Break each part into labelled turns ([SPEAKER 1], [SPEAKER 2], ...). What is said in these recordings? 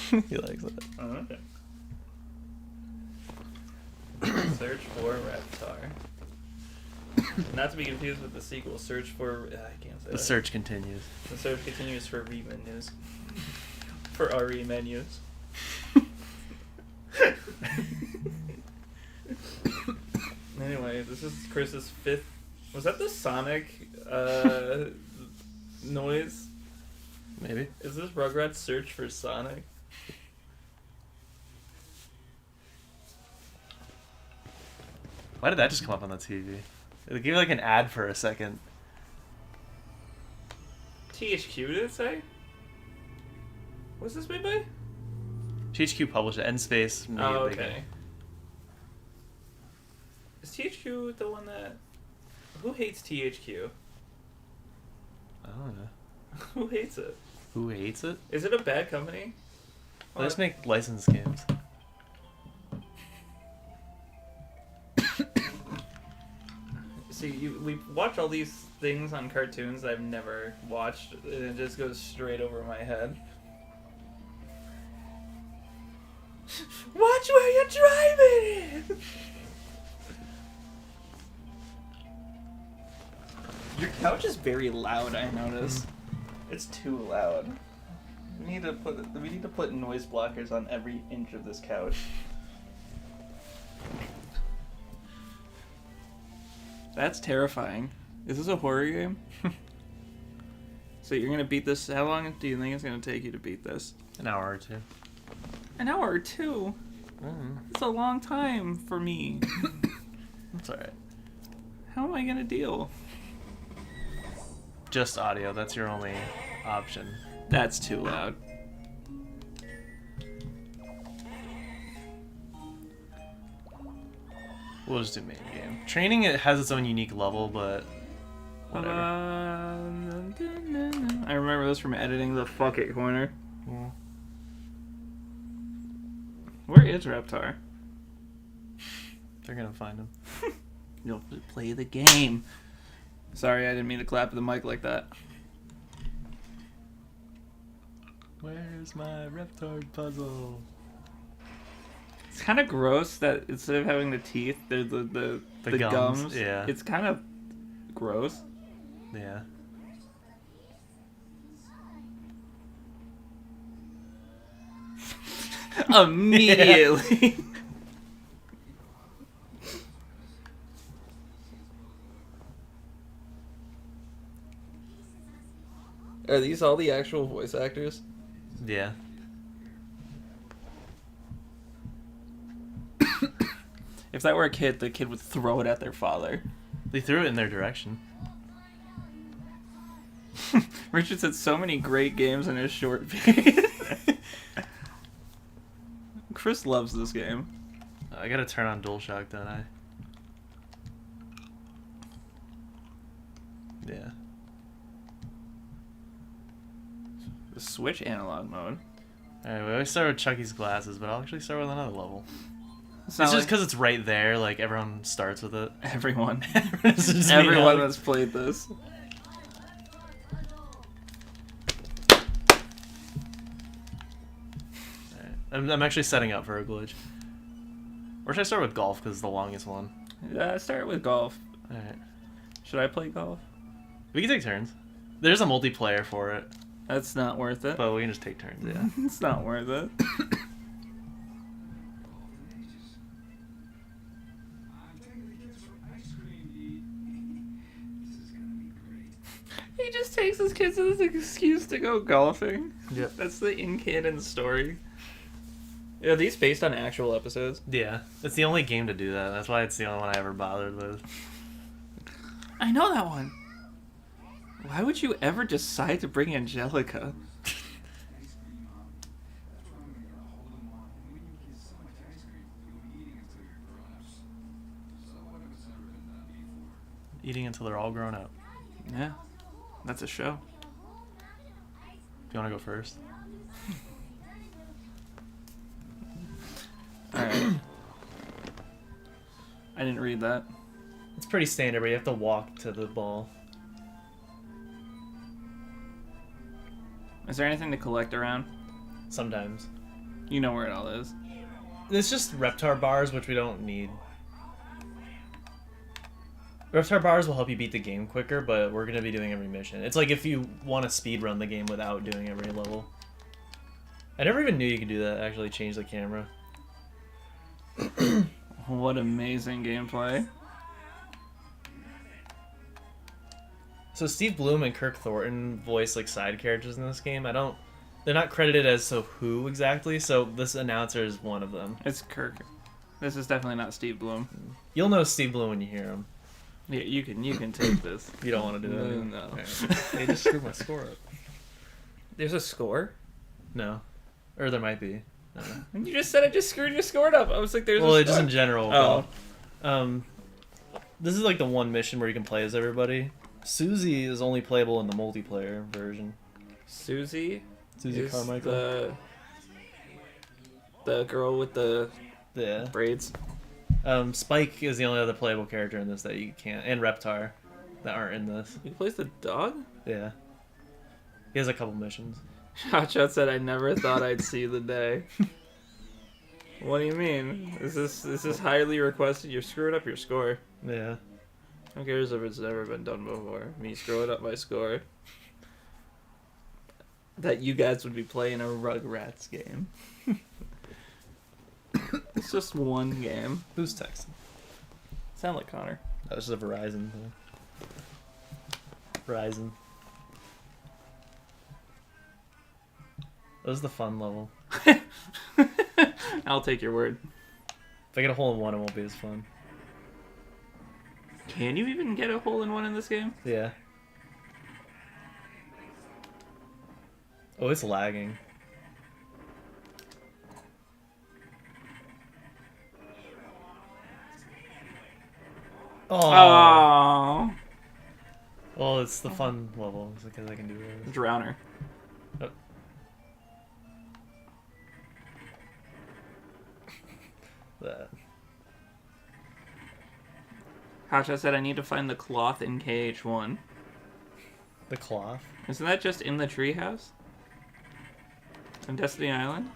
[SPEAKER 1] He likes it.
[SPEAKER 2] Oh, okay. Search for Reptar. Not to be confused with the sequel. Search for... I can't say
[SPEAKER 1] The
[SPEAKER 2] that.
[SPEAKER 1] search continues.
[SPEAKER 2] The search continues for menus. For RE menus. Anyway, this is Chris's 5th... Was that the Sonic noise?
[SPEAKER 1] Maybe.
[SPEAKER 2] Is this Rugrats search for Sonic?
[SPEAKER 1] Why did that just come up on the TV? It gave like an ad for a second.
[SPEAKER 2] THQ, did it say? What's this made by?
[SPEAKER 1] THQ published it. Endspace. made
[SPEAKER 2] Oh,
[SPEAKER 1] the
[SPEAKER 2] okay.
[SPEAKER 1] game.
[SPEAKER 2] Is THQ the one that... Who hates THQ?
[SPEAKER 1] I don't know.
[SPEAKER 2] Who hates it?
[SPEAKER 1] Who hates it?
[SPEAKER 2] Is it a bad company?
[SPEAKER 1] They just make licensed games.
[SPEAKER 2] See, we watch all these things on cartoons that I've never watched, and it just goes straight over my head. Watch where you're driving! Your couch is very loud, I noticed. It's too loud. We need to put noise blockers on every inch of this couch. That's terrifying. Is this a horror game? So you're gonna beat this? How long do you think it's gonna take you to beat this?
[SPEAKER 1] An hour or two.
[SPEAKER 2] An hour or two? It's a long time for me.
[SPEAKER 1] That's alright.
[SPEAKER 2] How am I gonna deal?
[SPEAKER 1] Just audio. That's your only option.
[SPEAKER 2] That's too loud.
[SPEAKER 1] We'll just do main game. Training, it has its own unique level, but whatever.
[SPEAKER 2] I remember this from editing the Fuck It corner.
[SPEAKER 1] Yeah.
[SPEAKER 2] Where is Reptar?
[SPEAKER 1] They're gonna find him.
[SPEAKER 2] You'll play the game. Sorry, I didn't mean to clap the mic like that.
[SPEAKER 1] Where's my Reptar puzzle?
[SPEAKER 2] It's kind of gross that instead of having the teeth, there's the gums.
[SPEAKER 1] Yeah.
[SPEAKER 2] It's kind of gross.
[SPEAKER 1] Yeah.
[SPEAKER 2] Immediately. Are these all the actual voice actors?
[SPEAKER 1] Yeah.
[SPEAKER 2] If that were a kid, the kid would throw it at their father.
[SPEAKER 1] They threw it in their direction.
[SPEAKER 2] Richard said so many great games in his short period. Chris loves this game.
[SPEAKER 1] I gotta turn on DualShock, don't I? Yeah.
[SPEAKER 2] The Switch analog mode.
[SPEAKER 1] Alright, we always start with Chucky's glasses, but I'll actually start with another level.
[SPEAKER 2] It's
[SPEAKER 1] It's just
[SPEAKER 2] like
[SPEAKER 1] because it's right there, like everyone starts with it.
[SPEAKER 2] everyone.
[SPEAKER 1] It's just me
[SPEAKER 2] Everyone
[SPEAKER 1] now.
[SPEAKER 2] that's played this.
[SPEAKER 1] Alright. I'm actually setting up for a glitch. Or should I start with golf because it's the longest one?
[SPEAKER 2] Yeah, start with golf.
[SPEAKER 1] Alright.
[SPEAKER 2] Should I play golf?
[SPEAKER 1] We can take turns. There's a multiplayer for it,
[SPEAKER 2] That's not worth it.
[SPEAKER 1] but we can just take turns, yeah.
[SPEAKER 2] It's not worth it. He just takes his kids as an excuse to go golfing.
[SPEAKER 1] Yep.
[SPEAKER 2] That's the in-canon story. Are these based on actual episodes?
[SPEAKER 1] Yeah. It's the only game to do that. That's why it's the only one I ever bothered with.
[SPEAKER 2] I know that one. Why would you ever decide to bring Angelica?
[SPEAKER 1] Eating until they're all grown up.
[SPEAKER 2] Yeah, that's a show.
[SPEAKER 1] Do you want to go first?
[SPEAKER 2] Alright. I didn't read that.
[SPEAKER 1] It's pretty standard, but you have to walk to the ball.
[SPEAKER 2] Is there anything to collect around?
[SPEAKER 1] Sometimes.
[SPEAKER 2] You know where it all is.
[SPEAKER 1] It's just Reptar bars, which we don't need. Reptar bars will help you beat the game quicker, but we're going to be doing every mission. It's like if you want to speedrun the game without doing every level. I never even knew you could do that, actually change the camera.
[SPEAKER 2] What amazing gameplay.
[SPEAKER 1] So Steve Bloom and Kirk Thornton voice like side characters in this game. They're not credited as so who exactly, so this announcer is one of them.
[SPEAKER 2] It's Kirk. This is definitely not Steve Bloom.
[SPEAKER 1] You'll know Steve Bloom when you hear him.
[SPEAKER 2] Yeah, you can take this.
[SPEAKER 1] You don't want to do that?
[SPEAKER 2] No.
[SPEAKER 1] Right. They just screwed my score up.
[SPEAKER 2] There's a score?
[SPEAKER 1] No. Or there might be. No.
[SPEAKER 2] You just said it just screwed your score up. I was like, there's
[SPEAKER 1] Well,
[SPEAKER 2] a
[SPEAKER 1] it's just
[SPEAKER 2] score.
[SPEAKER 1] in general.
[SPEAKER 2] Oh.
[SPEAKER 1] This is like the one mission where you can play as everybody. Susie is only playable in the multiplayer version.
[SPEAKER 2] Susie
[SPEAKER 1] Susie
[SPEAKER 2] is
[SPEAKER 1] Carmichael.
[SPEAKER 2] the girl with the
[SPEAKER 1] Yeah.
[SPEAKER 2] braids.
[SPEAKER 1] Spike is the only other playable character in this that you can't, and Reptar that aren't in this.
[SPEAKER 2] He plays the dog?
[SPEAKER 1] Yeah. He has a couple missions.
[SPEAKER 2] Hotshot said, I never thought I'd see the day. What do you mean? Is this highly requested? You screwed up your score.
[SPEAKER 1] Yeah.
[SPEAKER 2] Who cares if it's never been done before? Me screwing up my score. That you guys would be playing a Rugrats game. It's just one game.
[SPEAKER 1] Who's texting?
[SPEAKER 2] Sound like Connor.
[SPEAKER 1] That was just a Verizon thing. Verizon. That was the fun level.
[SPEAKER 2] I'll take your word.
[SPEAKER 1] If I get a hole in one, it won't be as fun.
[SPEAKER 2] Can you even get a hole in one in this game?
[SPEAKER 1] Yeah. Oh, it's lagging.
[SPEAKER 2] Oh.
[SPEAKER 1] Well, it's the fun level, because I can do it.
[SPEAKER 2] Drowner.
[SPEAKER 1] Oh. That.
[SPEAKER 2] Hotshot said I need to find the cloth in KH1.
[SPEAKER 1] The cloth?
[SPEAKER 2] Isn't that just in the treehouse? On Destiny Island?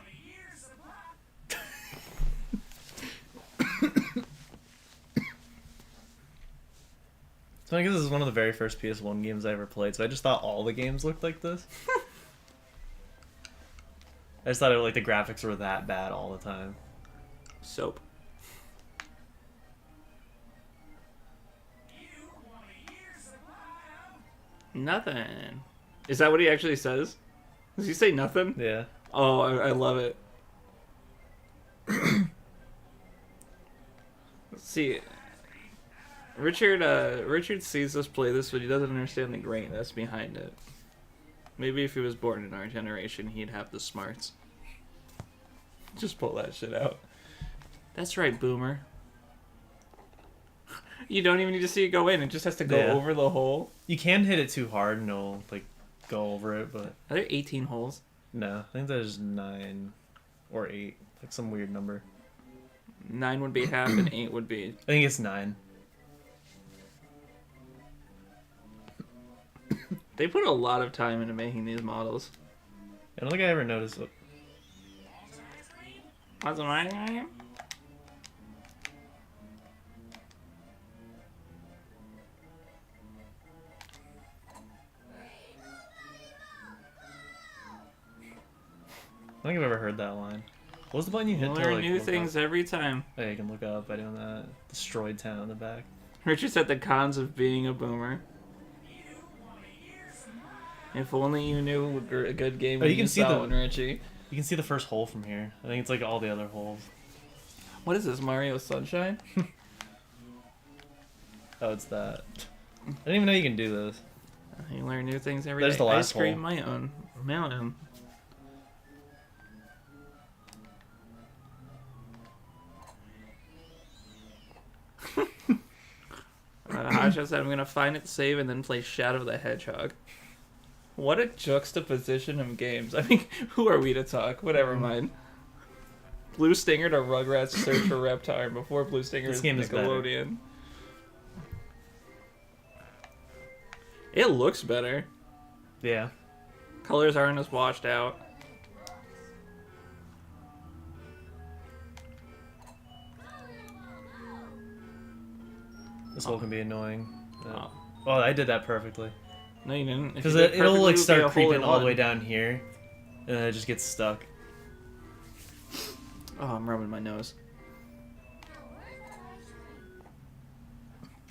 [SPEAKER 1] So I guess this is one of the very first PS1 games I ever played, so I just thought all the games looked like this. I just thought like the graphics were that bad all the time.
[SPEAKER 2] Soap. Nothing. Is that what he actually says? Does he say nothing?
[SPEAKER 1] Yeah.
[SPEAKER 2] Oh, I love it. Let's see. Richard sees us play this, but he doesn't understand the greatness behind it. Maybe if he was born in our generation, he'd have the smarts. Just pull that shit out. That's right, boomer. You don't even need to see it go in. It just has to go over the hole.
[SPEAKER 1] You can hit it too hard and it'll like go over it, but
[SPEAKER 2] Are there 18 holes?
[SPEAKER 1] no, I think there's 9 or 8, like some weird number.
[SPEAKER 2] 9 would be half and 8 would be...
[SPEAKER 1] I think it's 9.
[SPEAKER 2] They put a lot of time into making these models.
[SPEAKER 1] I don't think I ever noticed it.
[SPEAKER 2] What's my name?
[SPEAKER 1] I don't think I've ever heard that line. What was the button you hit to
[SPEAKER 2] Learn
[SPEAKER 1] like
[SPEAKER 2] new
[SPEAKER 1] look
[SPEAKER 2] things
[SPEAKER 1] up?
[SPEAKER 2] every time.
[SPEAKER 1] Oh, yeah, you can look up by doing that. Destroyed town in the back.
[SPEAKER 2] Richard said the cons of being a boomer. If only you knew a good game.
[SPEAKER 1] Oh, you
[SPEAKER 2] when
[SPEAKER 1] can see
[SPEAKER 2] saw
[SPEAKER 1] the-
[SPEAKER 2] one, Richie.
[SPEAKER 1] You can see the first hole from here. I think it's like all the other holes.
[SPEAKER 2] What is this, Mario Sunshine?
[SPEAKER 1] Oh, it's that. I didn't even know you can do this.
[SPEAKER 2] You learn new things every
[SPEAKER 1] There's
[SPEAKER 2] day.
[SPEAKER 1] the last
[SPEAKER 2] Ice cream,
[SPEAKER 1] hole.
[SPEAKER 2] my own mountain. Hotshot said, I'm gonna find it, save, and then play Shadow the Hedgehog. What a juxtaposition of games. I mean, who are we to talk? Whatever, mind. Blue Stinger to Rugrats Search for Reptar before Blue Stinger
[SPEAKER 1] This
[SPEAKER 2] is
[SPEAKER 1] game is better.
[SPEAKER 2] Nickelodeon. It looks better.
[SPEAKER 1] Yeah.
[SPEAKER 2] Colors aren't as washed out.
[SPEAKER 1] This hole can be annoying.
[SPEAKER 2] Oh.
[SPEAKER 1] Oh, I did that perfectly.
[SPEAKER 2] No, you didn't.
[SPEAKER 1] Because it'll like start creeping all the way down here, and then it just gets stuck.
[SPEAKER 2] Oh, I'm rubbing my nose.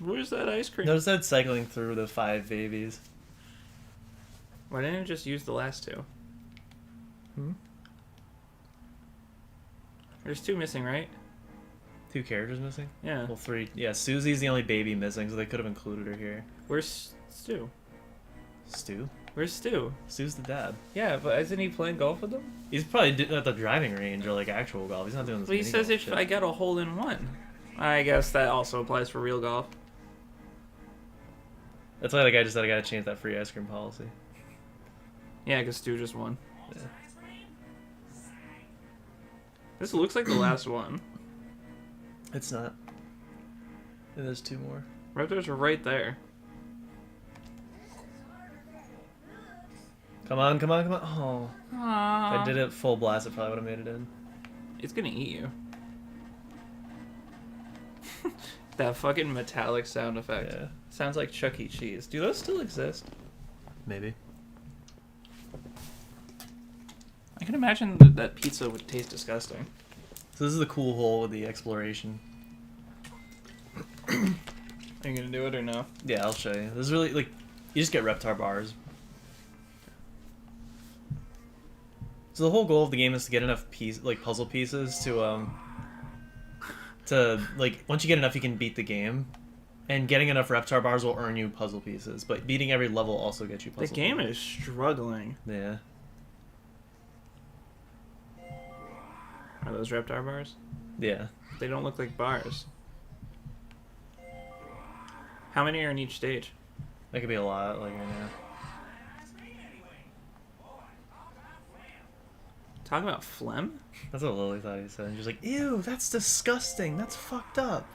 [SPEAKER 2] Where's that ice cream?
[SPEAKER 1] Notice that cycling through the 5 babies.
[SPEAKER 2] Why didn't it just use the last 2? There's 2 missing, right?
[SPEAKER 1] 2 characters missing?
[SPEAKER 2] Yeah.
[SPEAKER 1] Well, 3. Yeah, Susie's the only baby missing, so they could have included her here.
[SPEAKER 2] Where's Stu?
[SPEAKER 1] Stu?
[SPEAKER 2] Where's Stu?
[SPEAKER 1] Stu's the dad.
[SPEAKER 2] Yeah, but isn't he playing golf with them?
[SPEAKER 1] He's probably at the driving range or like actual golf. He's not doing this.
[SPEAKER 2] Well, he says if I got a hole in one. I guess that also applies for real golf.
[SPEAKER 1] That's why the guy just said I gotta change that free ice cream policy.
[SPEAKER 2] Yeah, because Stu just won.
[SPEAKER 1] Yeah.
[SPEAKER 2] This looks like the last one.
[SPEAKER 1] It's not. And there's 2 more.
[SPEAKER 2] Reptars are right there.
[SPEAKER 1] Come on, come on, come on. Oh.
[SPEAKER 2] Aww.
[SPEAKER 1] If I did it full blast, it probably would have made it in.
[SPEAKER 2] It's gonna eat you. That fucking metallic sound effect.
[SPEAKER 1] Yeah.
[SPEAKER 2] Sounds like Chuck E. Cheese. Do those still exist?
[SPEAKER 1] Maybe.
[SPEAKER 2] I can imagine that pizza would taste disgusting.
[SPEAKER 1] So this is the cool hole with the exploration.
[SPEAKER 2] Are you gonna do it or no?
[SPEAKER 1] Yeah, I'll show you. This is really, like, you just get Reptar bars. So the whole goal of the game is to get enough puzzle pieces to like, once you get enough, you can beat the game. And getting enough Reptar bars will earn you puzzle pieces, but beating every level also gets you puzzle
[SPEAKER 2] The game
[SPEAKER 1] pieces.
[SPEAKER 2] is struggling.
[SPEAKER 1] Yeah.
[SPEAKER 2] Are those Reptar bars?
[SPEAKER 1] Yeah.
[SPEAKER 2] They don't look like bars. How many are in each stage?
[SPEAKER 1] That could be a lot, like, right now.
[SPEAKER 2] Talk about phlegm?
[SPEAKER 1] That's what Lily thought he said. She's like, ew, that's disgusting. That's fucked up.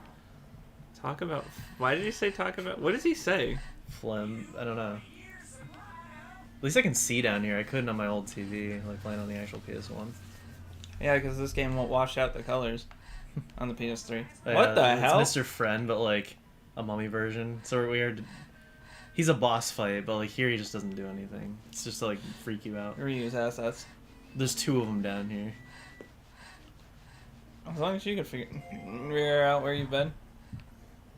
[SPEAKER 2] Talk about... Why did he say talk about... What does he say?
[SPEAKER 1] Phlegm. I don't know. At least I can see down here. I couldn't on my old TV, like playing on the actual PS1.
[SPEAKER 2] Yeah, because this game won't wash out the colors on the PS3.
[SPEAKER 1] Yeah,
[SPEAKER 2] What the hell?
[SPEAKER 1] It's Mr. Friend, but like a mummy version. So weird. He's a boss fight, but like here he just doesn't do anything. It's just to like freak you out.
[SPEAKER 2] Reuse assets.
[SPEAKER 1] There's 2 of them down here.
[SPEAKER 2] As long as you can figure out where you've been.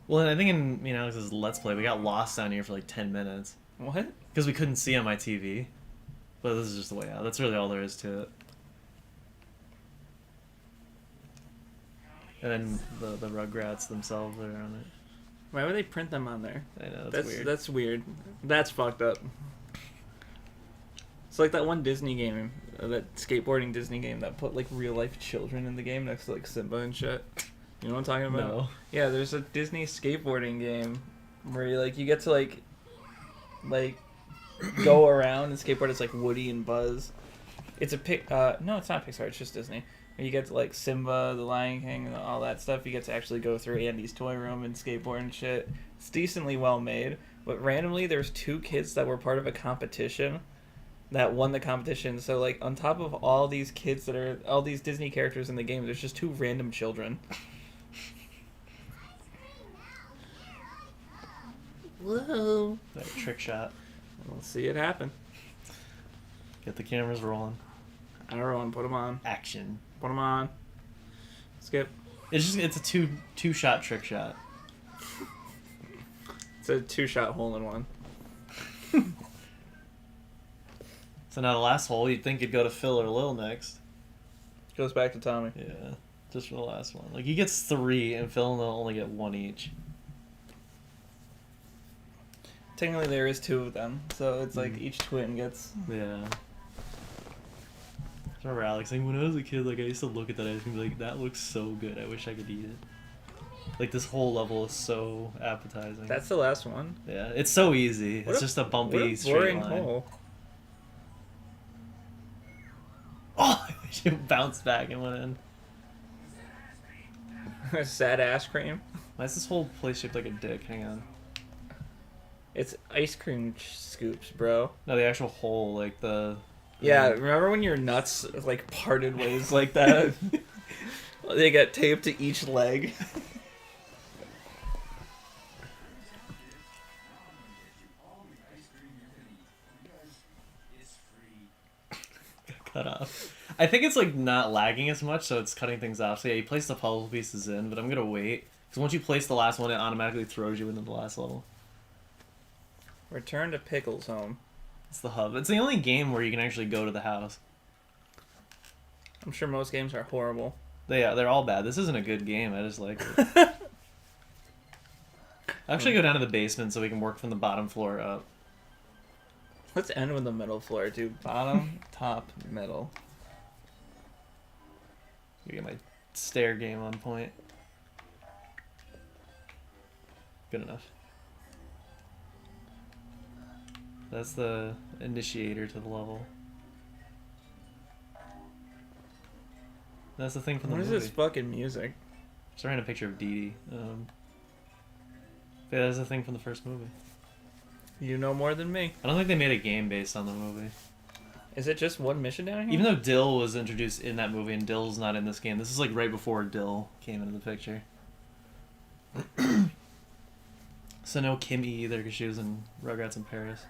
[SPEAKER 1] Well, and I think in me and Alex's Let's Play, we got lost down here for like 10 minutes.
[SPEAKER 2] What?
[SPEAKER 1] Because we couldn't see on my TV. But this is just the way out. That's really all there is to it. And then the Rugrats themselves are on it.
[SPEAKER 2] Why would they print them on there?
[SPEAKER 1] I know, that's weird.
[SPEAKER 2] That's weird. That's fucked up. It's like that one Disney game, that skateboarding Disney game that put like real life children in the game next to like Simba and shit. You know what I'm talking about?
[SPEAKER 1] No.
[SPEAKER 2] Yeah, there's a Disney skateboarding game where you get to like go around and skateboard. It's like Woody and Buzz. It's a no, it's not Pixar. It's just Disney. Where you get to like Simba, the Lion King, and all that stuff. You get to actually go through Andy's toy room and skateboard and shit. It's decently well made, but randomly there's 2 kids that were part of a competition that won the competition. So like on top of all these kids that are all these Disney characters in the game, there's just 2 random children. Whoa!
[SPEAKER 1] That trick shot.
[SPEAKER 2] We'll see it happen.
[SPEAKER 1] Get the cameras rolling.
[SPEAKER 2] Everyone, put them on.
[SPEAKER 1] Action.
[SPEAKER 2] Put them on. Skip.
[SPEAKER 1] It's a two shot trick shot.
[SPEAKER 2] It's a 2-shot hole in one.
[SPEAKER 1] So now the last hole, you'd think you'd go to Phil or Lil next.
[SPEAKER 2] Goes back to Tommy.
[SPEAKER 1] Yeah, just for the last one. Like he gets 3, and Phil and Lil only get 1 each.
[SPEAKER 2] Technically, there is 2 of them, so it's like each twin gets.
[SPEAKER 1] Yeah. I remember Alex saying, when I was a kid, like I used to look at that ice cream and be like, that looks so good. I wish I could eat it. Like this whole level is so appetizing.
[SPEAKER 2] That's the last one.
[SPEAKER 1] Yeah, it's so easy. It's just a bumpy straight line.
[SPEAKER 2] Hole.
[SPEAKER 1] Oh, I wish it bounced back and went in.
[SPEAKER 2] Sad ass cream.
[SPEAKER 1] Why is this whole place shaped like a dick? Hang on.
[SPEAKER 2] It's ice cream scoops, bro.
[SPEAKER 1] No, the actual hole, like the...
[SPEAKER 2] Yeah, remember when your nuts like parted ways like that? They got taped to each leg.
[SPEAKER 1] cut off. I think it's like not lagging as much, so it's cutting things off. So yeah, you place the puzzle pieces in, but I'm gonna wait because once you place the last one, it automatically throws you into the last level.
[SPEAKER 2] Return to Pickle's home.
[SPEAKER 1] It's the hub. It's the only game where you can actually go to the house.
[SPEAKER 2] I'm sure most games are horrible.
[SPEAKER 1] They're all bad. This isn't a good game. I just like it. I'll actually go down to the basement so we can work from the bottom floor up.
[SPEAKER 2] Let's end with the middle floor, dude. Bottom, top, middle.
[SPEAKER 1] Get my stair game on point. Good enough. That's the initiator to the level. That's the thing from the movie.
[SPEAKER 2] What is this fucking music?
[SPEAKER 1] Just ran a picture of Dee Dee. Yeah, that's the thing from the first movie.
[SPEAKER 2] You know more than me.
[SPEAKER 1] I don't think they made a game based on the movie.
[SPEAKER 2] Is it just one mission down here?
[SPEAKER 1] Even though Dill was introduced in that movie and Dill's not in this game. This is like right before Dill came into the picture. So no Kimmy either because she was in Rugrats in Paris.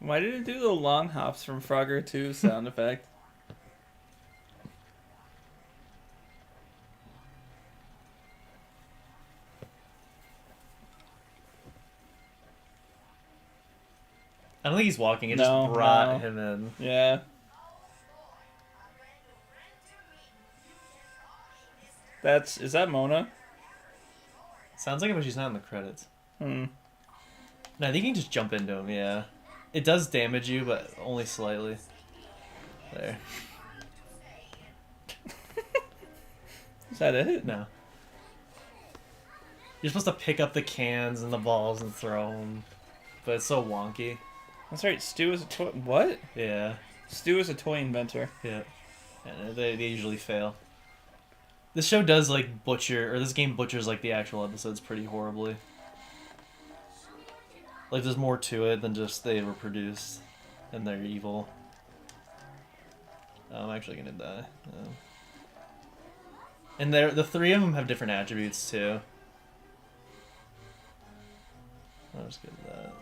[SPEAKER 2] Why did it do the long hops from Frogger 2 sound effect?
[SPEAKER 1] I don't think he's walking, it
[SPEAKER 2] No,
[SPEAKER 1] just brought
[SPEAKER 2] no.
[SPEAKER 1] him in.
[SPEAKER 2] Yeah. Is that Mona?
[SPEAKER 1] Sounds like it, but she's not in the credits.
[SPEAKER 2] Hmm.
[SPEAKER 1] No, I think you can just jump into him, yeah. It does damage you, but only slightly. There.
[SPEAKER 2] Is that it?
[SPEAKER 1] No. You're supposed to pick up the cans and the balls and throw them, but it's so wonky.
[SPEAKER 2] That's right, Stu is a toy... What?
[SPEAKER 1] Yeah.
[SPEAKER 2] Stu is a toy inventor.
[SPEAKER 1] Yeah. And they usually fail. This show does, like, this game butchers, like, the actual episodes pretty horribly. Like, there's more to it than just they were produced and they're evil. Oh, I'm actually gonna die. Oh. And the three of them have different attributes, too. I'll just get that.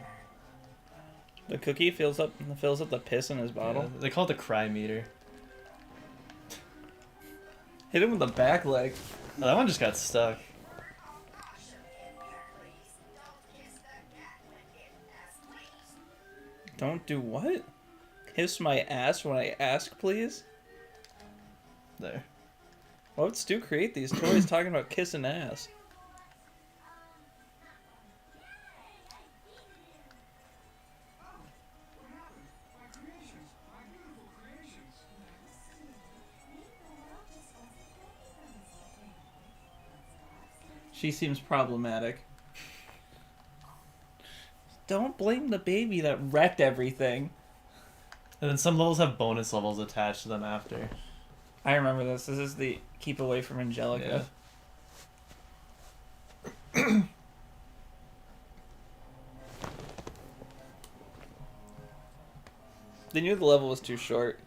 [SPEAKER 2] The cookie fills up the piss in his bottle.
[SPEAKER 1] Yeah, they call it the cry meter.
[SPEAKER 2] Hit him with the back leg.
[SPEAKER 1] Oh, that one just got stuck.
[SPEAKER 2] Don't do what? Kiss my ass when I ask, please?
[SPEAKER 1] There.
[SPEAKER 2] Why would Stu create these toys talking about kissing ass? She seems problematic. Don't blame the baby that wrecked everything.
[SPEAKER 1] And then some levels have bonus levels attached to them after.
[SPEAKER 2] I remember this. This is the keep away from Angelica.
[SPEAKER 1] Yeah.
[SPEAKER 2] They knew the level was too short.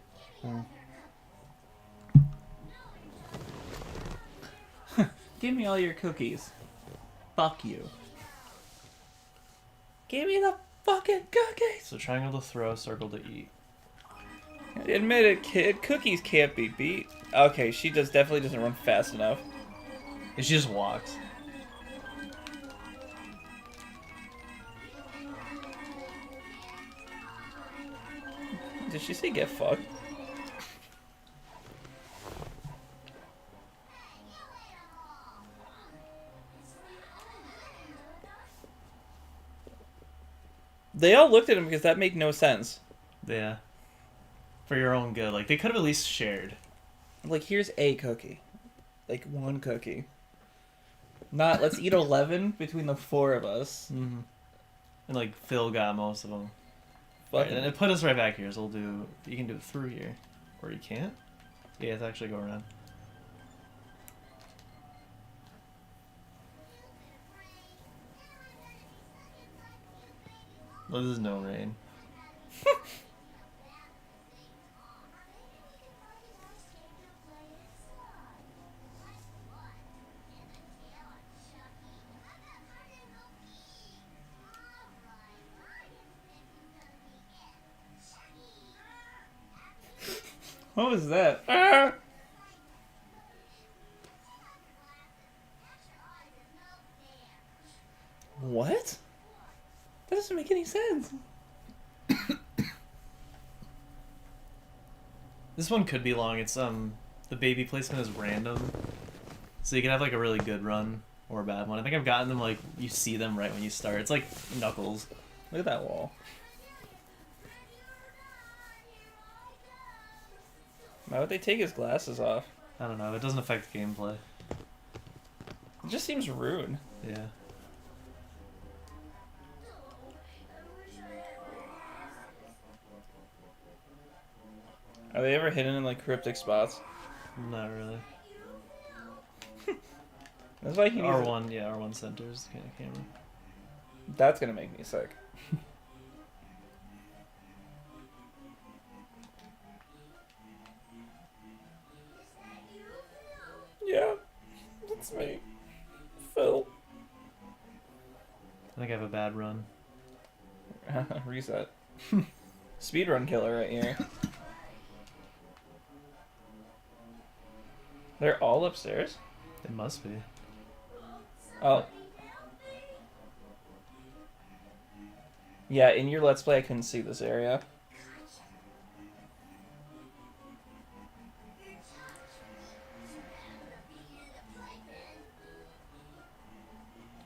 [SPEAKER 2] Give me all your cookies. Fuck you. Give me the fucking cookies.
[SPEAKER 1] So triangle to throw, circle to eat.
[SPEAKER 2] Admit it, kid. Cookies can't be beat. Okay, she definitely doesn't run fast enough.
[SPEAKER 1] And she just walks.
[SPEAKER 2] Did she say get fucked? They all looked at him because that made no sense.
[SPEAKER 1] Yeah. For your own good. Like, they could have at least shared.
[SPEAKER 2] Like, here's a cookie. Like, one cookie. Not, let's eat 11 between the four of us.
[SPEAKER 1] Mm-hmm. And, like, Phil got most of them.
[SPEAKER 2] Fucking...
[SPEAKER 1] Right, and it put us right back here, so we'll do... You can do it through here. Or you can't? Yeah, it's actually go around. Well, this is no rain.
[SPEAKER 2] What was that? Ah! What? That doesn't make any sense.
[SPEAKER 1] This one could be long. It's the baby placement is random, so you can have like a really good run or a bad one. I think I've gotten them like you see them right when you start. It's like Knuckles.
[SPEAKER 2] Look at that wall. Why would they take his glasses off?
[SPEAKER 1] I don't know. It doesn't affect gameplay.
[SPEAKER 2] It just seems rude.
[SPEAKER 1] Yeah.
[SPEAKER 2] Are they ever hidden in like cryptic spots?
[SPEAKER 1] Not really.
[SPEAKER 2] That's why he needs
[SPEAKER 1] R1, yeah, R1 centers the camera.
[SPEAKER 2] That's gonna make me sick. Yeah, that's me. Phil.
[SPEAKER 1] I think I have a bad run.
[SPEAKER 2] Reset. Speedrun killer right here. They're all upstairs?
[SPEAKER 1] It must be.
[SPEAKER 2] Oh. Yeah, in your Let's Play I couldn't see this area.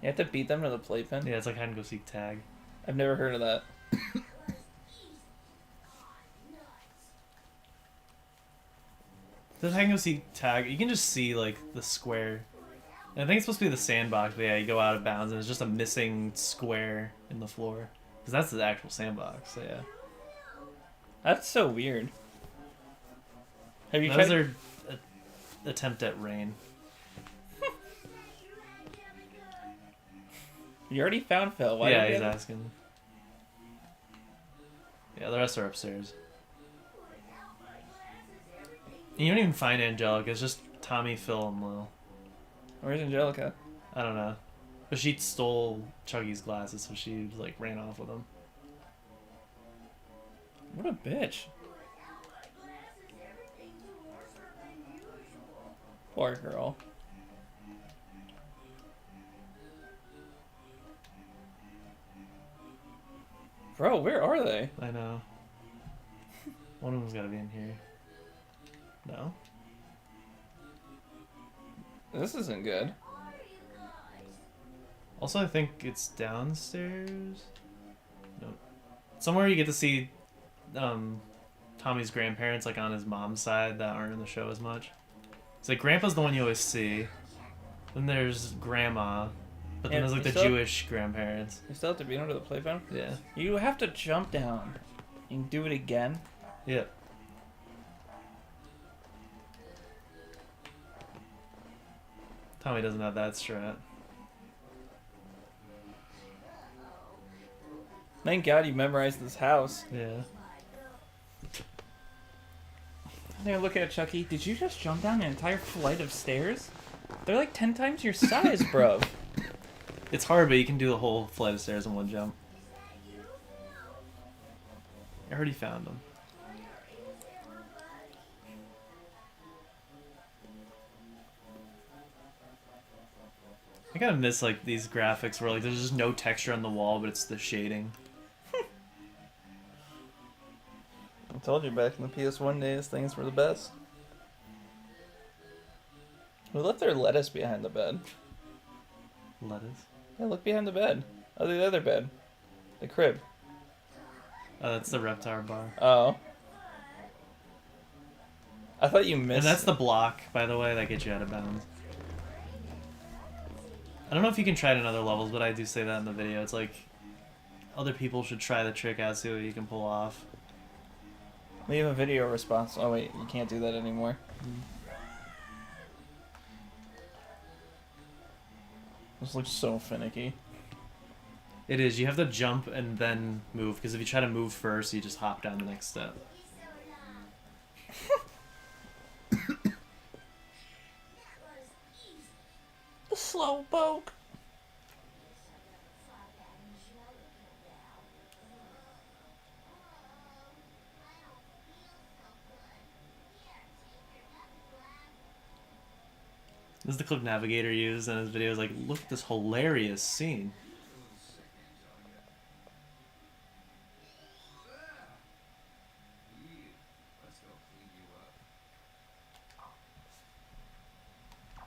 [SPEAKER 2] You have to beat them to the playpen?
[SPEAKER 1] Yeah, it's like hide and go seek tag.
[SPEAKER 2] I've never heard of that.
[SPEAKER 1] The hide and go seek tag, you can just see like the square. And I think it's supposed to be the sandbox, but yeah, you go out of bounds and it's just a missing square in the floor. Because that's the actual sandbox, so yeah.
[SPEAKER 2] That's so weird. Have you
[SPEAKER 1] That was
[SPEAKER 2] tried...
[SPEAKER 1] their attempt at rain.
[SPEAKER 2] You already found Phil. Why
[SPEAKER 1] Yeah,
[SPEAKER 2] did you
[SPEAKER 1] he's
[SPEAKER 2] get...
[SPEAKER 1] asking. Yeah, the rest are upstairs. And you don't even find Angelica, it's just Tommy, Phil, and Lil.
[SPEAKER 2] Where's Angelica?
[SPEAKER 1] I don't know. But she stole Chuggy's glasses, so she like ran off with them.
[SPEAKER 2] What a bitch. Poor girl. Bro, where are they?
[SPEAKER 1] I know. One of them's gotta be in here. No?
[SPEAKER 2] This isn't good.
[SPEAKER 1] Also, I think it's downstairs. No. Somewhere you get to see Tommy's grandparents, like on his mom's side, that aren't in the show as much. It's like Grandpa's the one you always see. Then there's Grandma. But then
[SPEAKER 2] Yeah,
[SPEAKER 1] there's like
[SPEAKER 2] you
[SPEAKER 1] the
[SPEAKER 2] still-
[SPEAKER 1] Jewish grandparents.
[SPEAKER 2] You still have to beat him to the playpen?
[SPEAKER 1] Yeah.
[SPEAKER 2] You have to jump down. You can do it again.
[SPEAKER 1] Yeah. Tommy doesn't have that strat.
[SPEAKER 2] Thank God you memorized this house.
[SPEAKER 1] Yeah.
[SPEAKER 2] I'm gonna look at Chucky. Did you just jump down an entire flight of stairs? They're like 10 times your size, bro.
[SPEAKER 1] It's hard, but you can do the whole flight of stairs in one jump. I already found them. I kind of miss like these graphics where like there's just no texture on the wall, but it's the shading.
[SPEAKER 2] I told you back in the PS1 days, things were the best. Who left their lettuce behind the bed?
[SPEAKER 1] Lettuce.
[SPEAKER 2] Yeah, look behind the bed. Oh, the other bed. The crib.
[SPEAKER 1] That's the Reptar bar.
[SPEAKER 2] Oh. I thought you missed...
[SPEAKER 1] And that's the block, by the way, that gets you out of bounds. I don't know if you can try it in other levels, but I do say that in the video. It's like, other people should try the trick out, see what you can pull off.
[SPEAKER 2] Leave a video response. Oh wait, you can't do that anymore. This looks so finicky.
[SPEAKER 1] It is. You have to jump and then move, because if you try to move first, you just hop down the next step.
[SPEAKER 2] The slow poke.
[SPEAKER 1] This is the clip Navigator used in his video. Is like, look at this hilarious scene.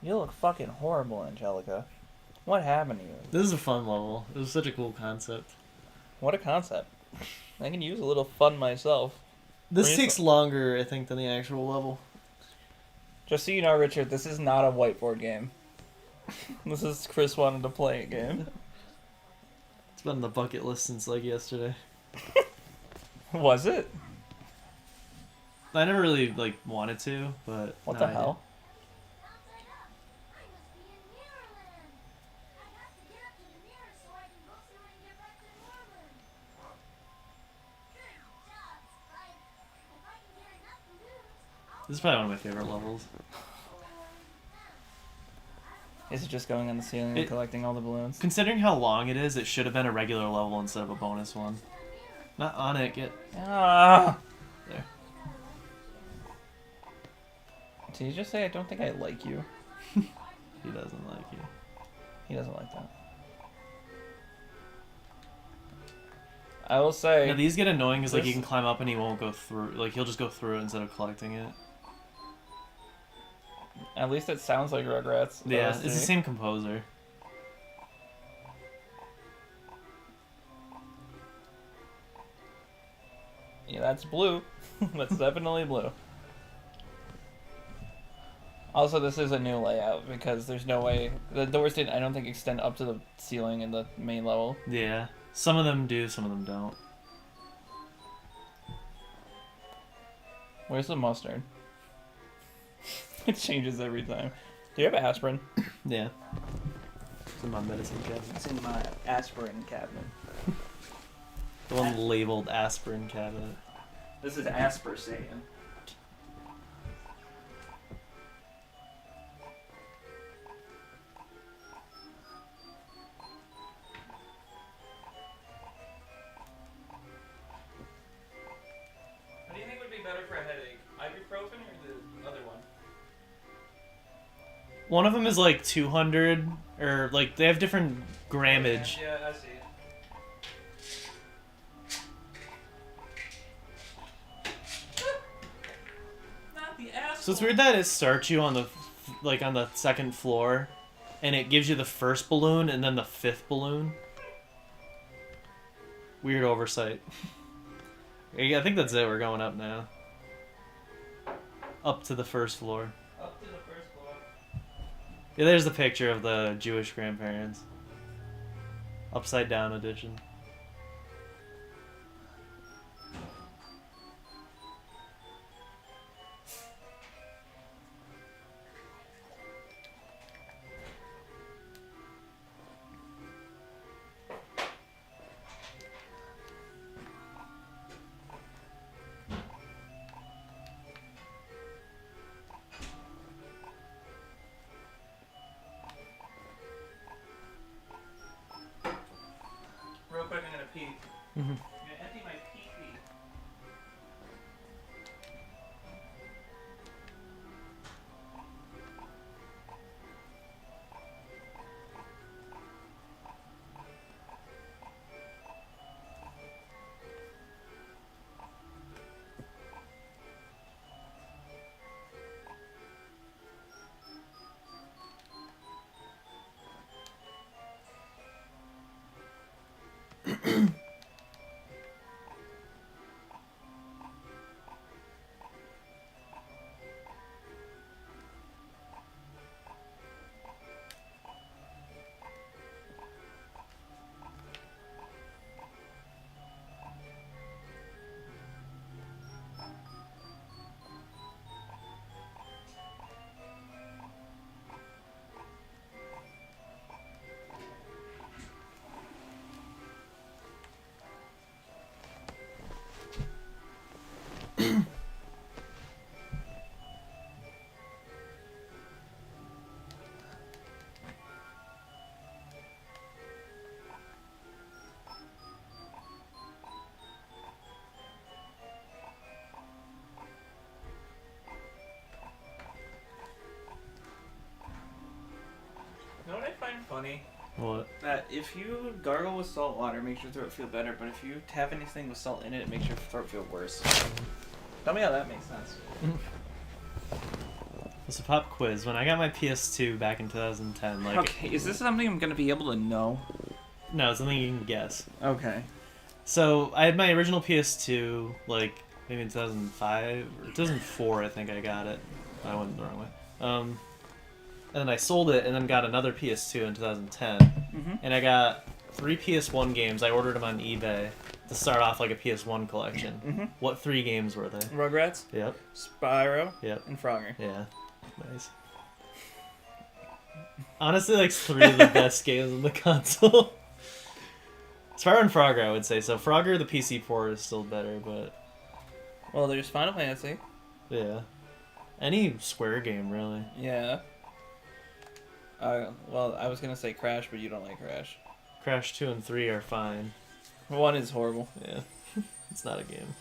[SPEAKER 2] You look fucking horrible, Angelica. What happened to you?
[SPEAKER 1] This is a fun level. It was such a cool concept.
[SPEAKER 2] What a concept. I can use a little fun myself.
[SPEAKER 1] This takes longer, I think, than the actual level.
[SPEAKER 2] Just so you know, Richard, this is not a whiteboard game. This is Chris wanted to play a game.
[SPEAKER 1] It's been on the bucket list since, like, yesterday.
[SPEAKER 2] Was it?
[SPEAKER 1] I never really, like, wanted to, but...
[SPEAKER 2] What the hell?
[SPEAKER 1] This is probably one of my favorite levels.
[SPEAKER 2] Is it just going on the ceiling and collecting all the balloons?
[SPEAKER 1] Considering how long it is, it should have been a regular level instead of a bonus one. Not on it, get...
[SPEAKER 2] Ah!
[SPEAKER 1] There.
[SPEAKER 2] Did you just say I don't think I like you?
[SPEAKER 1] He doesn't like you.
[SPEAKER 2] He doesn't like that. I will say...
[SPEAKER 1] Yeah, these get annoying because, like, you can climb up and he won't go through. Like, he'll just go through it instead of collecting it.
[SPEAKER 2] At least it sounds like Rugrats.
[SPEAKER 1] Yeah, it's the same composer.
[SPEAKER 2] Yeah, that's blue. That's definitely blue. Also, this is a new layout because there's no way... The doors didn't, I don't think, extend up to the ceiling in the main level.
[SPEAKER 1] Yeah. Some of them do, some of them don't.
[SPEAKER 2] Where's the mustard? It changes every time. Do you have aspirin?
[SPEAKER 1] Yeah. It's in my medicine cabinet.
[SPEAKER 2] It's in my aspirin cabinet.
[SPEAKER 1] The one labeled aspirin cabinet.
[SPEAKER 2] This is aspartame. What do you think would be better for a headache? Ibuprofen or the other one?
[SPEAKER 1] One of them is like 200, or like they have different grammage.
[SPEAKER 2] Yeah, I see. Not the asshole.
[SPEAKER 1] So it's weird that it starts you on the, like on the second floor, and it gives you the first balloon and then the fifth balloon. Weird oversight. I think that's it. We're going up now. Up to the first floor.
[SPEAKER 2] Up to the first floor.
[SPEAKER 1] Yeah, there's the picture of the Jewish grandparents. Upside down edition.
[SPEAKER 2] Real quick, I'm gonna pee.
[SPEAKER 1] Mm-hmm.
[SPEAKER 2] I'm gonna empty my pee-pee. find funny?
[SPEAKER 1] What?
[SPEAKER 2] That if you gargle with salt water, it makes your throat feel better, but if you have anything with salt in it, it makes your throat feel worse. Tell me how that makes sense.
[SPEAKER 1] It's a pop quiz. When I got my PS2 back in 2010, like...
[SPEAKER 2] Okay, is this something I'm going to be able to know?
[SPEAKER 1] No, it's something you can guess.
[SPEAKER 2] Okay.
[SPEAKER 1] So, I had my original PS2, like, maybe in 2005, or 2004, I think I got it. I went the wrong way. And then I sold it, and then got another PS2 in 2010.
[SPEAKER 2] Mm-hmm.
[SPEAKER 1] And I got 3 PS1 games. I ordered them on eBay to start off like a PS1 collection.
[SPEAKER 2] Mm-hmm.
[SPEAKER 1] What 3 games were they?
[SPEAKER 2] Rugrats,
[SPEAKER 1] Yep.
[SPEAKER 2] Spyro,
[SPEAKER 1] Yep.
[SPEAKER 2] and Frogger.
[SPEAKER 1] Yeah. Nice. Honestly, like 3 of the best games on the console. Spyro and Frogger, I would say. So Frogger, the PC port, is still better, but...
[SPEAKER 2] Well, there's Final Fantasy.
[SPEAKER 1] Yeah. Any Square game, really.
[SPEAKER 2] Yeah. Well, I was going to say Crash, but you don't like Crash.
[SPEAKER 1] Crash 2 and 3 are fine.
[SPEAKER 2] 1 is horrible.
[SPEAKER 1] Yeah. It's not a game.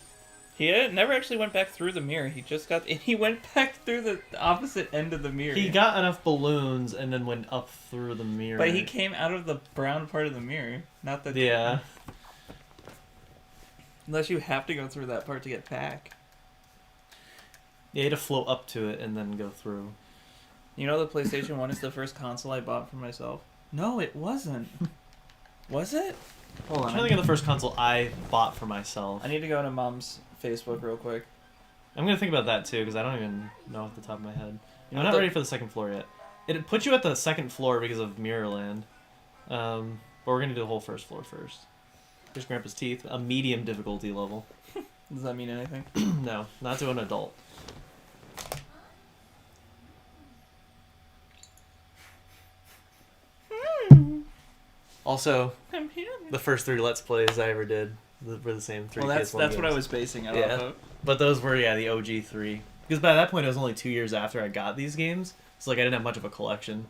[SPEAKER 2] He never actually went back through the mirror. He went back through the opposite end of the mirror.
[SPEAKER 1] He got enough balloons and then went up through the mirror.
[SPEAKER 2] But he came out of the brown part of the mirror, not the...
[SPEAKER 1] Yeah.
[SPEAKER 2] Unless you have to go through that part to get back.
[SPEAKER 1] You had to float up to it and then go through.
[SPEAKER 2] You know the PlayStation 1 is the first console I bought for myself? No, it wasn't. Was it? Hold
[SPEAKER 1] I'm
[SPEAKER 2] on.
[SPEAKER 1] trying to think of the first console I bought for myself.
[SPEAKER 2] I need to go to Mom's Facebook real quick.
[SPEAKER 1] I'm going to think about that too, because I don't even know off the top of my head.
[SPEAKER 2] You
[SPEAKER 1] I'm
[SPEAKER 2] know
[SPEAKER 1] not ready for the second floor yet. It put you at the second floor because of Mirrorland. But we're going to do the whole first floor first. Here's Grandpa's teeth. A medium difficulty level.
[SPEAKER 2] Does that mean anything?
[SPEAKER 1] No, not to an adult. Also, the first 3 Let's Plays I ever did were the same 3
[SPEAKER 2] Well, that's
[SPEAKER 1] PS1
[SPEAKER 2] what
[SPEAKER 1] games.
[SPEAKER 2] I was basing it
[SPEAKER 1] Yeah.
[SPEAKER 2] off of.
[SPEAKER 1] But those were, the OG 3. Because by that point, it was only 2 years after I got these games. So, I didn't have much of a collection.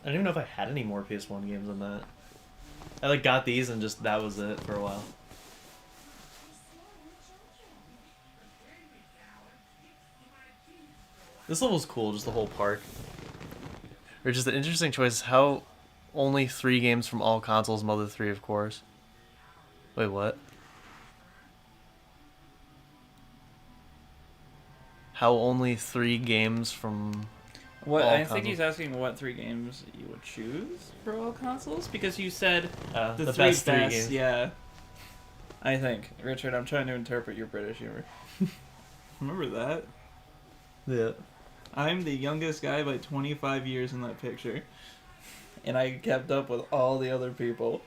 [SPEAKER 1] I don't even know if I had any more PS1 games than that. I, got these and just, that was it for a while. This level's cool, just the whole park. Or just an interesting choice, how only 3 games from all consoles, Mother 3, of course. Wait, what? How only 3 games from
[SPEAKER 2] What
[SPEAKER 1] all
[SPEAKER 2] I think
[SPEAKER 1] consoles?
[SPEAKER 2] he's asking what 3 games you would choose for all consoles, because you said the 3
[SPEAKER 1] best 3 games.
[SPEAKER 2] Yeah. I think, Richard, I'm trying to interpret your British humor. Remember that?
[SPEAKER 1] Yeah.
[SPEAKER 2] I'm the youngest guy by 25 years in that picture, and I kept up with all the other people.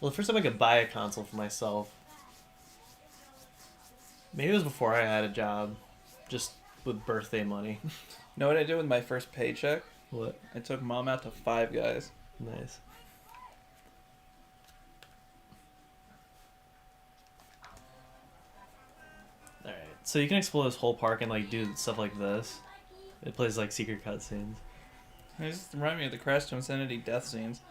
[SPEAKER 1] Well, the first time I could buy a console for myself, maybe it was before I had a job, just with birthday money.
[SPEAKER 2] Know what I did with my first paycheck?
[SPEAKER 1] What?
[SPEAKER 2] I took Mom out to Five Guys.
[SPEAKER 1] Nice. Alright, so you can explore this whole park and do stuff like this. It plays secret cutscenes.
[SPEAKER 2] It just reminded me of the Crash to Insanity death scenes.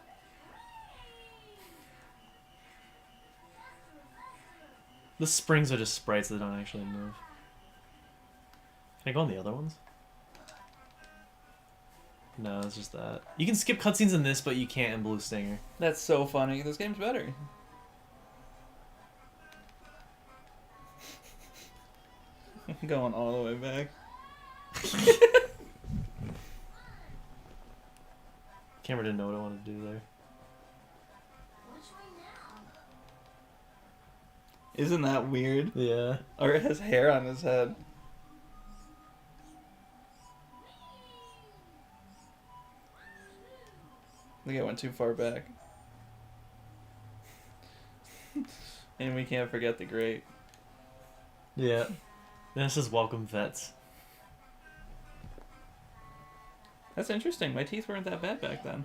[SPEAKER 1] The springs are just sprites that don't actually move. Can I go on the other ones? No, it's just that. You can skip cutscenes in this, but you can't in Blue Stinger.
[SPEAKER 2] That's so funny. This game's better. I'm going all the way back.
[SPEAKER 1] Camera didn't know what I wanted to do there.
[SPEAKER 2] Isn't that weird?
[SPEAKER 1] Yeah.
[SPEAKER 2] Or it has hair on his head. I think I went too far back. And we can't forget the great.
[SPEAKER 1] Yeah. This is Welcome Vets.
[SPEAKER 2] That's interesting. My teeth weren't that bad back then.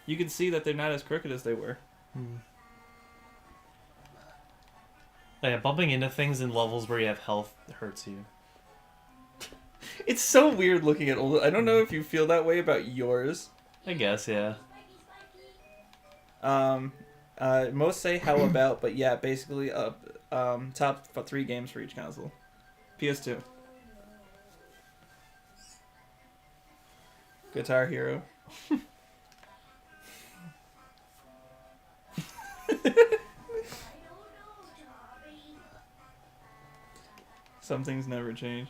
[SPEAKER 2] You can see that they're not as crooked as they were.
[SPEAKER 1] Yeah, bumping into things in levels where you have health hurts you.
[SPEAKER 2] It's so weird looking at old. I don't know if you feel that way about yours.
[SPEAKER 1] I guess, yeah.
[SPEAKER 2] Most say how about, but yeah, basically top 3 games for each console. PS2. Guitar Hero. Some things never change.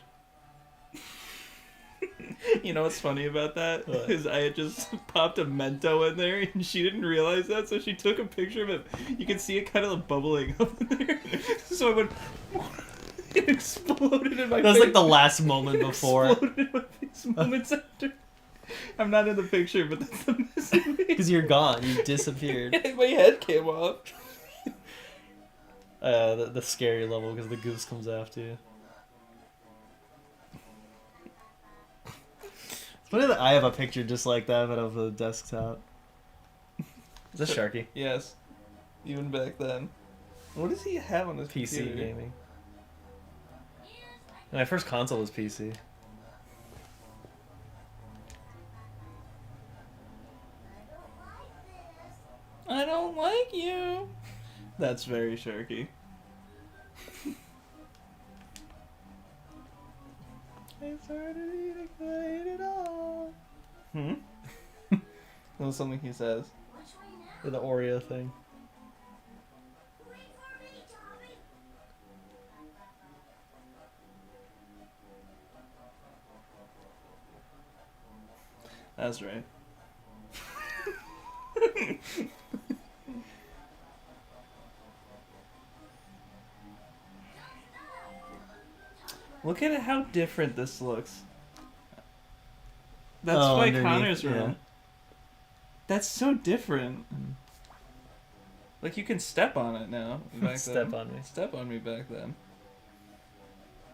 [SPEAKER 2] You know what's funny about that?
[SPEAKER 1] What?
[SPEAKER 2] Is I had just popped a Mento in there and she didn't realize that, so she took a picture of it. You can see it kind of bubbling up in there. So I went. It exploded in my face.
[SPEAKER 1] That was like the last moment before.
[SPEAKER 2] Exploded in my face moments after. I'm not in the picture, but that's the missing me.
[SPEAKER 1] Because you're gone. You disappeared.
[SPEAKER 2] My head came off.
[SPEAKER 1] The scary level because the goose comes after you. It's funny that I have a picture just like that, but of the desktop. Is this Sharky?
[SPEAKER 2] Yes. Even back then. What does he have on his
[SPEAKER 1] PC
[SPEAKER 2] computer?
[SPEAKER 1] gaming. And my first console was PC.
[SPEAKER 2] I don't like you. That's very Sharky.
[SPEAKER 1] I started eating it all.
[SPEAKER 2] That was something he says.
[SPEAKER 1] Or the Oreo thing.
[SPEAKER 2] That's right. Look at how different this looks. That's by
[SPEAKER 1] underneath,
[SPEAKER 2] Connor's room.
[SPEAKER 1] yeah.
[SPEAKER 2] That's so different. Like you can step on it now. Back
[SPEAKER 1] Step
[SPEAKER 2] then.
[SPEAKER 1] on me.
[SPEAKER 2] Step on me back then.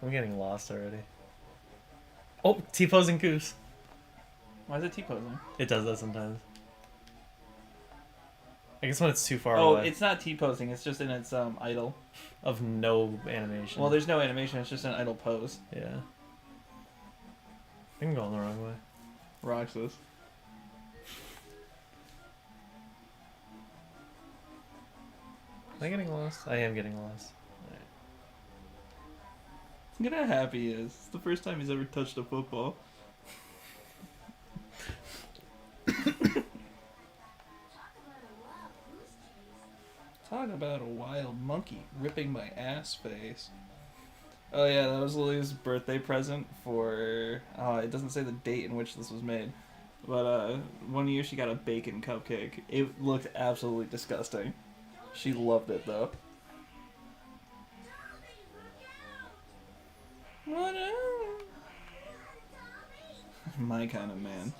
[SPEAKER 1] I'm getting lost already. Oh, T-posing goose.
[SPEAKER 2] Why is it T-posing?
[SPEAKER 1] It does that sometimes. I guess when it's too far
[SPEAKER 2] Oh,
[SPEAKER 1] away.
[SPEAKER 2] it's not T-posing. It's just in its idle.
[SPEAKER 1] Of no animation.
[SPEAKER 2] Well, there's no animation. It's just an idle pose.
[SPEAKER 1] Yeah. I think I'm going the wrong way.
[SPEAKER 2] Roxas.
[SPEAKER 1] Am I getting lost? I am getting lost.
[SPEAKER 2] Look at how happy he is. It's the first time he's ever touched a football. Talk about a wild monkey ripping my ass face. Oh yeah, that was Lily's birthday present for... it doesn't say the date in which this was made. But one year she got a bacon cupcake. It looked absolutely disgusting. She loved it though. What up? My kind of man.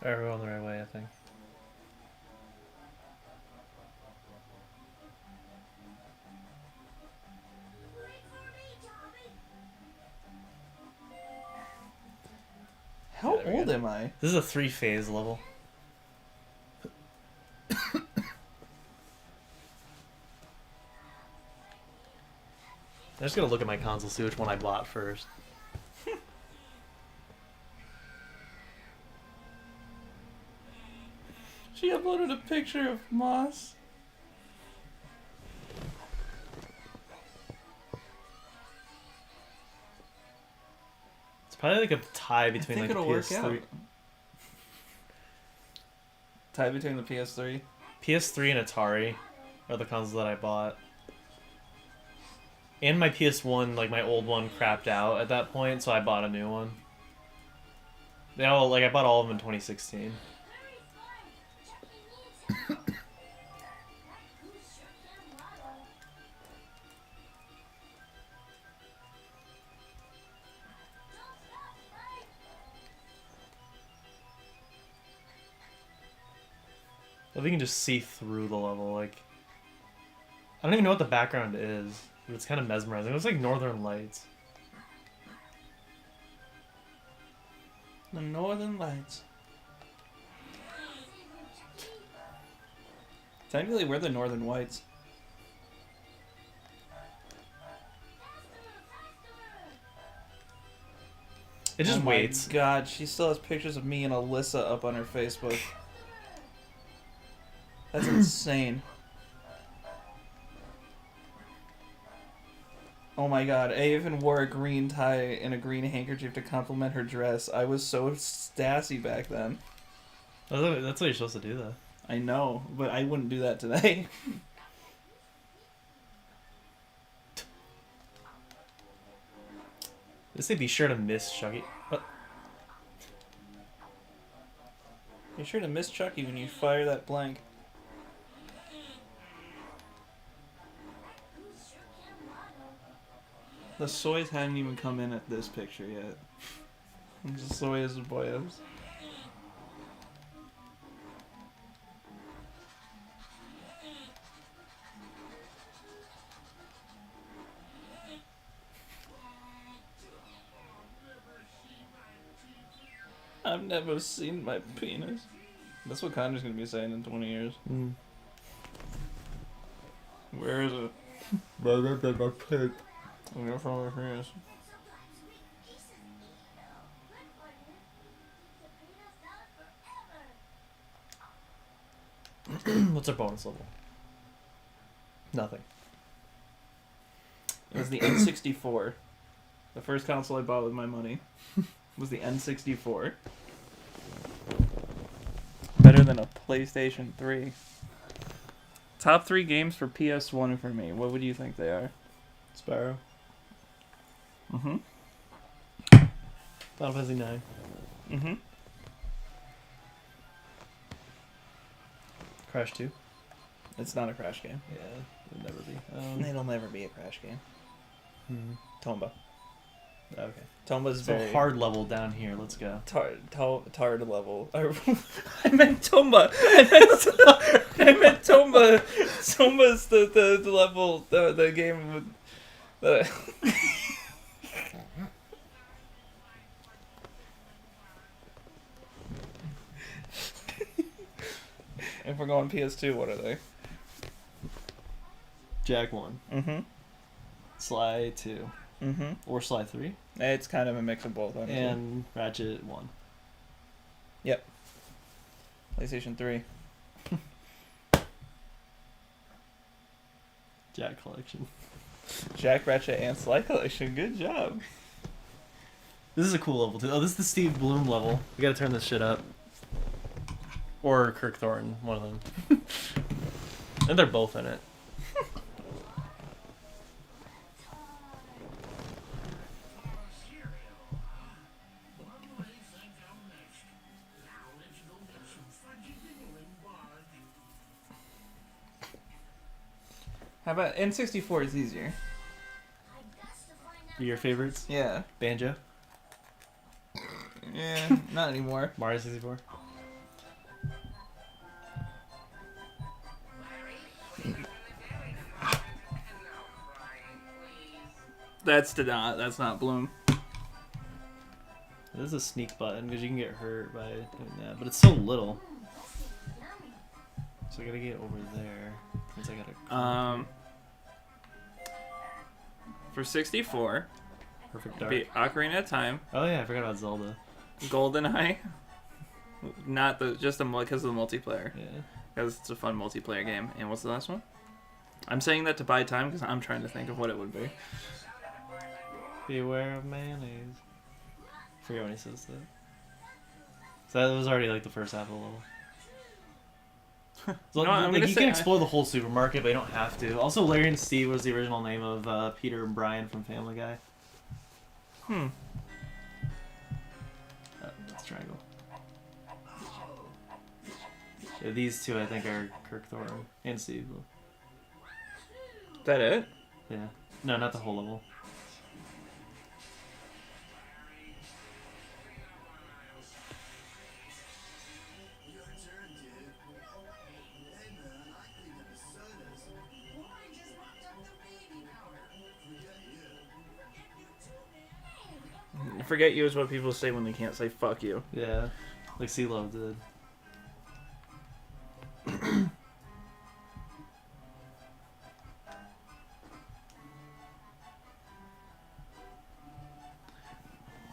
[SPEAKER 1] Alright, we're on the right way, I think.
[SPEAKER 2] How
[SPEAKER 1] Yeah, there we
[SPEAKER 2] old
[SPEAKER 1] go.
[SPEAKER 2] am I?
[SPEAKER 1] This is a 3-phase level. I'm just gonna look at my console, see which one I bought first.
[SPEAKER 2] She uploaded a picture of Moss.
[SPEAKER 1] It's probably like a tie between
[SPEAKER 2] I
[SPEAKER 1] like
[SPEAKER 2] think
[SPEAKER 1] the
[SPEAKER 2] it'll
[SPEAKER 1] PS3.
[SPEAKER 2] work out. Tie between the PS3.
[SPEAKER 1] PS3 and Atari are the consoles that I bought. And my PS1, like my old one, crapped out at that point, so I bought a new one. They all I bought all of them in 2016. I think you can just see through the level, like... I don't even know what the background is. It's kind of mesmerizing. It looks like Northern Lights.
[SPEAKER 2] The Northern Lights. Technically, we're the Northern Whites.
[SPEAKER 1] It just
[SPEAKER 2] Oh my
[SPEAKER 1] waits.
[SPEAKER 2] God, she still has pictures of me and Alyssa up on her Facebook. That's insane. Oh my God, I even wore a green tie and a green handkerchief to compliment her dress. I was so sassy back then.
[SPEAKER 1] That's what you're supposed to do, though.
[SPEAKER 2] I know, but I wouldn't do that today.
[SPEAKER 1] They say be sure to miss Chucky. What?
[SPEAKER 2] Be sure to miss Chucky when you fire that blank. The soys hadn't even come in at this picture yet. The soyas and boyos. I've never seen my penis. That's what Connor's gonna be saying in 20 years.
[SPEAKER 1] Mm.
[SPEAKER 2] Where is it?
[SPEAKER 1] My pig.
[SPEAKER 2] I'm gonna follow her penis.
[SPEAKER 1] What's our bonus level? Nothing.
[SPEAKER 2] It was the N64. The first console I bought with my money was the N64. Better than a PlayStation 3. Top 3 games for PS1 for me. What would you think they are?
[SPEAKER 1] Sparrow.
[SPEAKER 2] Mm-hmm.
[SPEAKER 1] Final Fantasy 9.
[SPEAKER 2] Mm-hmm.
[SPEAKER 1] Crash 2.
[SPEAKER 2] It's not a Crash game.
[SPEAKER 1] Yeah, it'll never be.
[SPEAKER 2] It'll never be a Crash game. Tomba.
[SPEAKER 1] Okay.
[SPEAKER 2] Tomba's
[SPEAKER 1] So
[SPEAKER 2] very
[SPEAKER 1] hard level down here. Let's go.
[SPEAKER 2] Tard level. I meant Tomba. I meant Tomba. Tomba's the level, the game with the. If we're going PS2, what are they?
[SPEAKER 1] Jack 1.
[SPEAKER 2] Mm-hmm.
[SPEAKER 1] Sly 2.
[SPEAKER 2] Mm-hmm.
[SPEAKER 1] Or Sly 3.
[SPEAKER 2] It's kind of a mix of both, honestly.
[SPEAKER 1] And Ratchet 1.
[SPEAKER 2] Yep. PlayStation 3.
[SPEAKER 1] Jack Collection.
[SPEAKER 2] Jack, Ratchet, and Sly Collection. Good job.
[SPEAKER 1] This is a cool level too. Oh, this is the Steve Bloom level. We gotta turn this shit up. Or Kirk Thornton, one of them. And they're both in it.
[SPEAKER 2] How about N64 is easier?
[SPEAKER 1] Your favorites?
[SPEAKER 2] Yeah.
[SPEAKER 1] Banjo?
[SPEAKER 2] Yeah, not anymore.
[SPEAKER 1] Mario 64?
[SPEAKER 2] That's not Bloom.
[SPEAKER 1] This is a sneak button because you can get hurt by doing that, but it's so little. So I gotta get over there. Means I gotta.
[SPEAKER 2] For 64,
[SPEAKER 1] Perfect Dark.
[SPEAKER 2] be Ocarina of Time,
[SPEAKER 1] Oh yeah, I forgot about Zelda.
[SPEAKER 2] GoldenEye. Not because of the multiplayer.
[SPEAKER 1] Yeah.
[SPEAKER 2] Because it's a fun multiplayer game. And what's the last one? I'm saying that to buy time because I'm trying to think of what it would be.
[SPEAKER 1] Beware of mayonnaise. I forget when he says that. So that was already like the first half of the level. So
[SPEAKER 2] No, I'm
[SPEAKER 1] like,
[SPEAKER 2] gonna
[SPEAKER 1] you
[SPEAKER 2] say
[SPEAKER 1] can explore the whole supermarket, but you don't have to. Also, Larry and Steve was the original name of Peter and Brian from Family Guy. That's triangle. Yeah, these two, I think, are Kirk Thornton and Steve.
[SPEAKER 2] Is that it?
[SPEAKER 1] Yeah. No, not the whole level.
[SPEAKER 2] Forget you is what people say when they can't say fuck you.
[SPEAKER 1] Yeah. Like CeeLo did.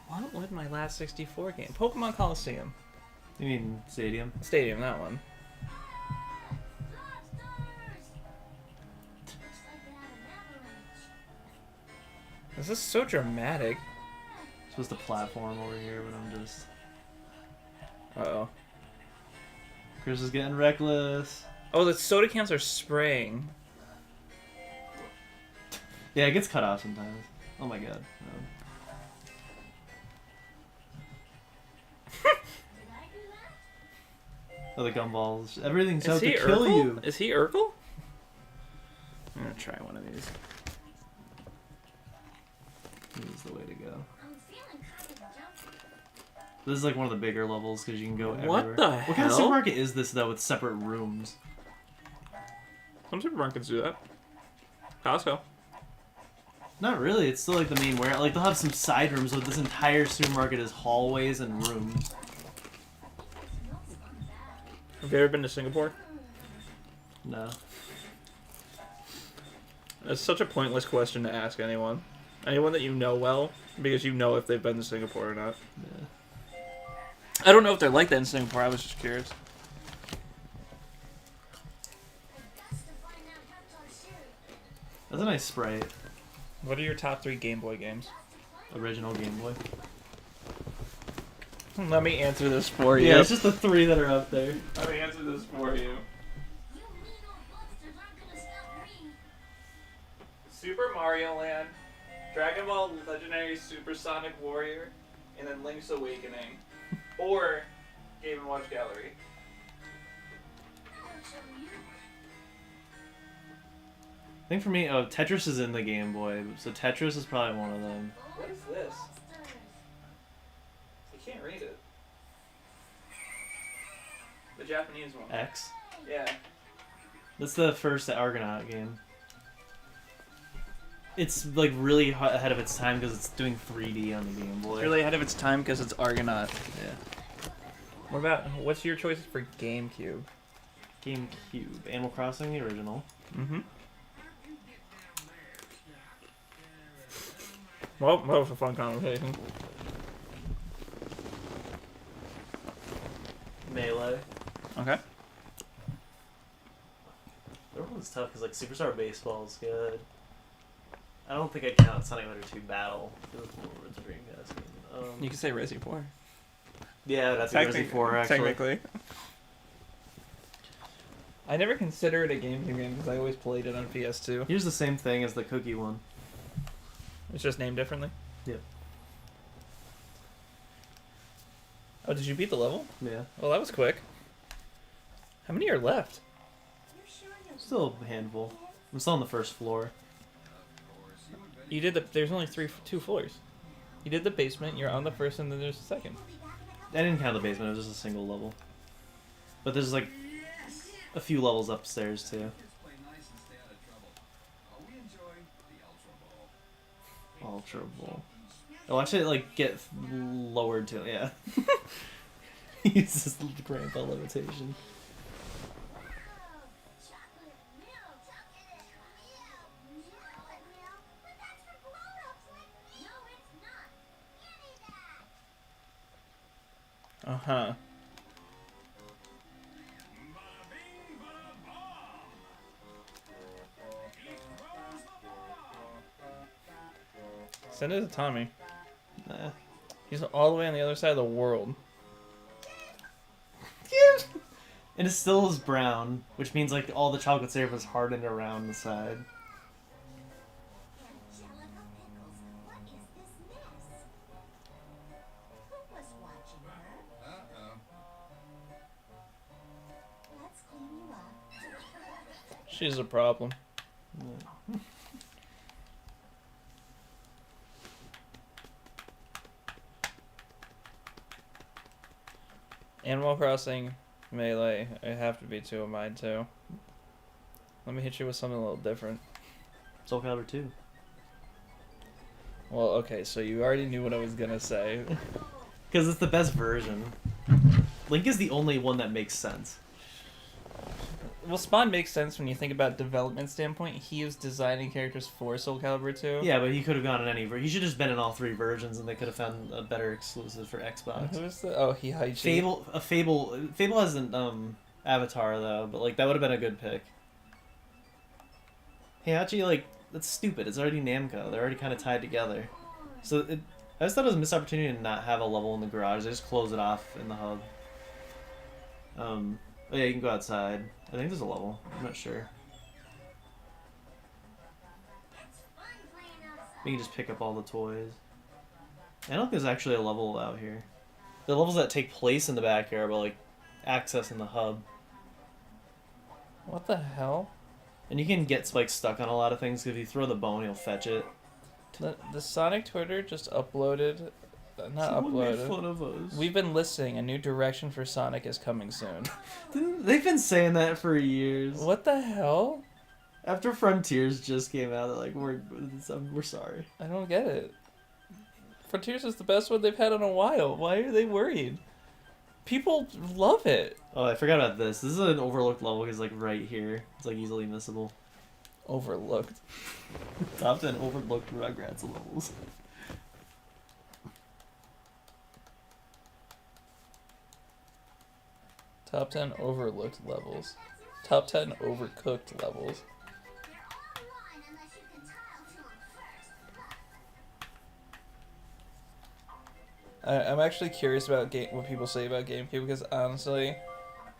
[SPEAKER 2] What would my last 64 game? Pokemon Coliseum.
[SPEAKER 1] You mean Stadium?
[SPEAKER 2] Stadium, that one. This is so dramatic.
[SPEAKER 1] Supposed to platform over here, but I'm just.
[SPEAKER 2] Uh-oh.
[SPEAKER 1] Chris is getting reckless.
[SPEAKER 2] Oh, the soda cans are spraying.
[SPEAKER 1] Yeah, it gets cut off sometimes. Oh my god. No. Oh, the gumballs. Everything's out to kill you.
[SPEAKER 2] Is he Urkel? I'm gonna try one of these.
[SPEAKER 1] This is the way to go. This is like one of the bigger levels because you can go everywhere.
[SPEAKER 2] What the hell?
[SPEAKER 1] What kind of supermarket is this though with separate rooms?
[SPEAKER 2] Some supermarkets do that. Costco.
[SPEAKER 1] Not really. It's still like the main warehouse. Like they'll have some side rooms, but this entire supermarket is hallways and rooms.
[SPEAKER 2] Have you ever been to Singapore?
[SPEAKER 1] No.
[SPEAKER 2] It's such a pointless question to ask anyone. Anyone that you know well, because you know if they've been to Singapore or not.
[SPEAKER 1] Yeah.
[SPEAKER 2] I don't know if they're like that in Singapore. I was just curious.
[SPEAKER 1] That's a nice sprite.
[SPEAKER 2] What are your top 3 Game Boy games?
[SPEAKER 1] Original Game Boy.
[SPEAKER 2] Let me answer this for you.
[SPEAKER 1] Yeah, it's just the 3 that are up there.
[SPEAKER 2] Let me answer this for you. Super Mario Land, Dragon Ball Legendary Supersonic Warrior, and then Link's Awakening. Or Game & Watch Gallery.
[SPEAKER 1] I think for me, Tetris is in the Game Boy, so Tetris is probably one of them.
[SPEAKER 2] What is this? I can't read it. The Japanese one.
[SPEAKER 1] X?
[SPEAKER 2] Yeah.
[SPEAKER 1] That's the first Argonaut game. It's like really ahead of its time because it's doing 3D on the Game Boy.
[SPEAKER 2] It's really ahead of its time because it's Argonaut.
[SPEAKER 1] Yeah.
[SPEAKER 2] What's your choices for GameCube?
[SPEAKER 1] GameCube. Animal Crossing, the original.
[SPEAKER 2] Mm-hmm. Well, that was a fun conversation.
[SPEAKER 1] Melee.
[SPEAKER 2] Okay.
[SPEAKER 1] That one's tough because like Superstar Baseball is good. I don't think I count Sonic Fighter 2 Battle. It's a Dreamcast game.
[SPEAKER 2] You can say Resi 4.
[SPEAKER 1] Yeah, that's a Resi 4 actually.
[SPEAKER 2] Technically. I never considered it a GameCube game because I always played it on PS2.
[SPEAKER 1] Here's the same thing as the Cookie one.
[SPEAKER 2] It's just named differently?
[SPEAKER 1] Yeah.
[SPEAKER 2] Oh, did you beat the level?
[SPEAKER 1] Yeah.
[SPEAKER 2] Well, that was quick. How many are left?
[SPEAKER 1] Still a handful. I'm still on the first floor.
[SPEAKER 2] You did there's only 2 floors. You did the basement, you're on the first, and then there's the second.
[SPEAKER 1] I didn't count the basement, it was just a single level. But there's like a few levels upstairs too. Ultra Ball. Oh, actually, like, get lowered to, yeah. He uses the grandpa levitation.
[SPEAKER 2] Uh-huh. Send it to Tommy.
[SPEAKER 1] Nah.
[SPEAKER 2] He's all the way on the other side of the world.
[SPEAKER 1] And it still is brown, which means like all the chocolate syrup is hardened around the side.
[SPEAKER 2] She's a problem.
[SPEAKER 1] Yeah.
[SPEAKER 2] Animal Crossing, Melee, it have to be 2 of mine too. Let me hit you with something a little different.
[SPEAKER 1] Soul Calibur 2.
[SPEAKER 2] Well, okay, so you already knew what I was gonna say.
[SPEAKER 1] Because it's the best version. Link is the only one that makes sense.
[SPEAKER 2] Well, Spawn makes sense when you think about development standpoint. He was designing characters for Soul Calibur 2.
[SPEAKER 1] Yeah, but he could have gone in any. He should have just been in all 3 versions, and they could have found a better exclusive for
[SPEAKER 2] And
[SPEAKER 1] Xbox.
[SPEAKER 2] who is the? Oh, Heihachi.
[SPEAKER 1] Fable hasn't Avatar though, but like that would have been a good pick. Heihachi, like that's stupid. It's already Namco. They're already kind of tied together. So I just thought it was a missed opportunity to not have a level in the garage. They just close it off in the hub. Oh yeah, you can go outside. I think there's a level. I'm not sure. You can just pick up all the toys. I don't think there's actually a level out here. The levels that take place in the backyard, but like access in the hub.
[SPEAKER 2] What the hell?
[SPEAKER 1] And you can get Spike stuck on a lot of things. 'Cause if you throw the bone, he'll fetch it.
[SPEAKER 2] The Sonic Twitter just uploaded. Not
[SPEAKER 1] Someone made
[SPEAKER 2] uploaded.
[SPEAKER 1] fun of us.
[SPEAKER 2] We've been listening. A new direction for Sonic is coming soon.
[SPEAKER 1] They've been saying that for years.
[SPEAKER 2] What the hell?
[SPEAKER 1] After Frontiers just came out, they're like, we're sorry.
[SPEAKER 2] I don't get it. Frontiers is the best one they've had in a while. Why are they worried? People love it.
[SPEAKER 1] Oh, I forgot about this. This is an overlooked level because like right here, it's like easily missable.
[SPEAKER 2] Overlooked.
[SPEAKER 1] Top 10 overlooked Rugrats levels.
[SPEAKER 2] Top 10 overlooked levels. Top 10 overcooked levels. I'm actually curious about what people say about GameCube because honestly,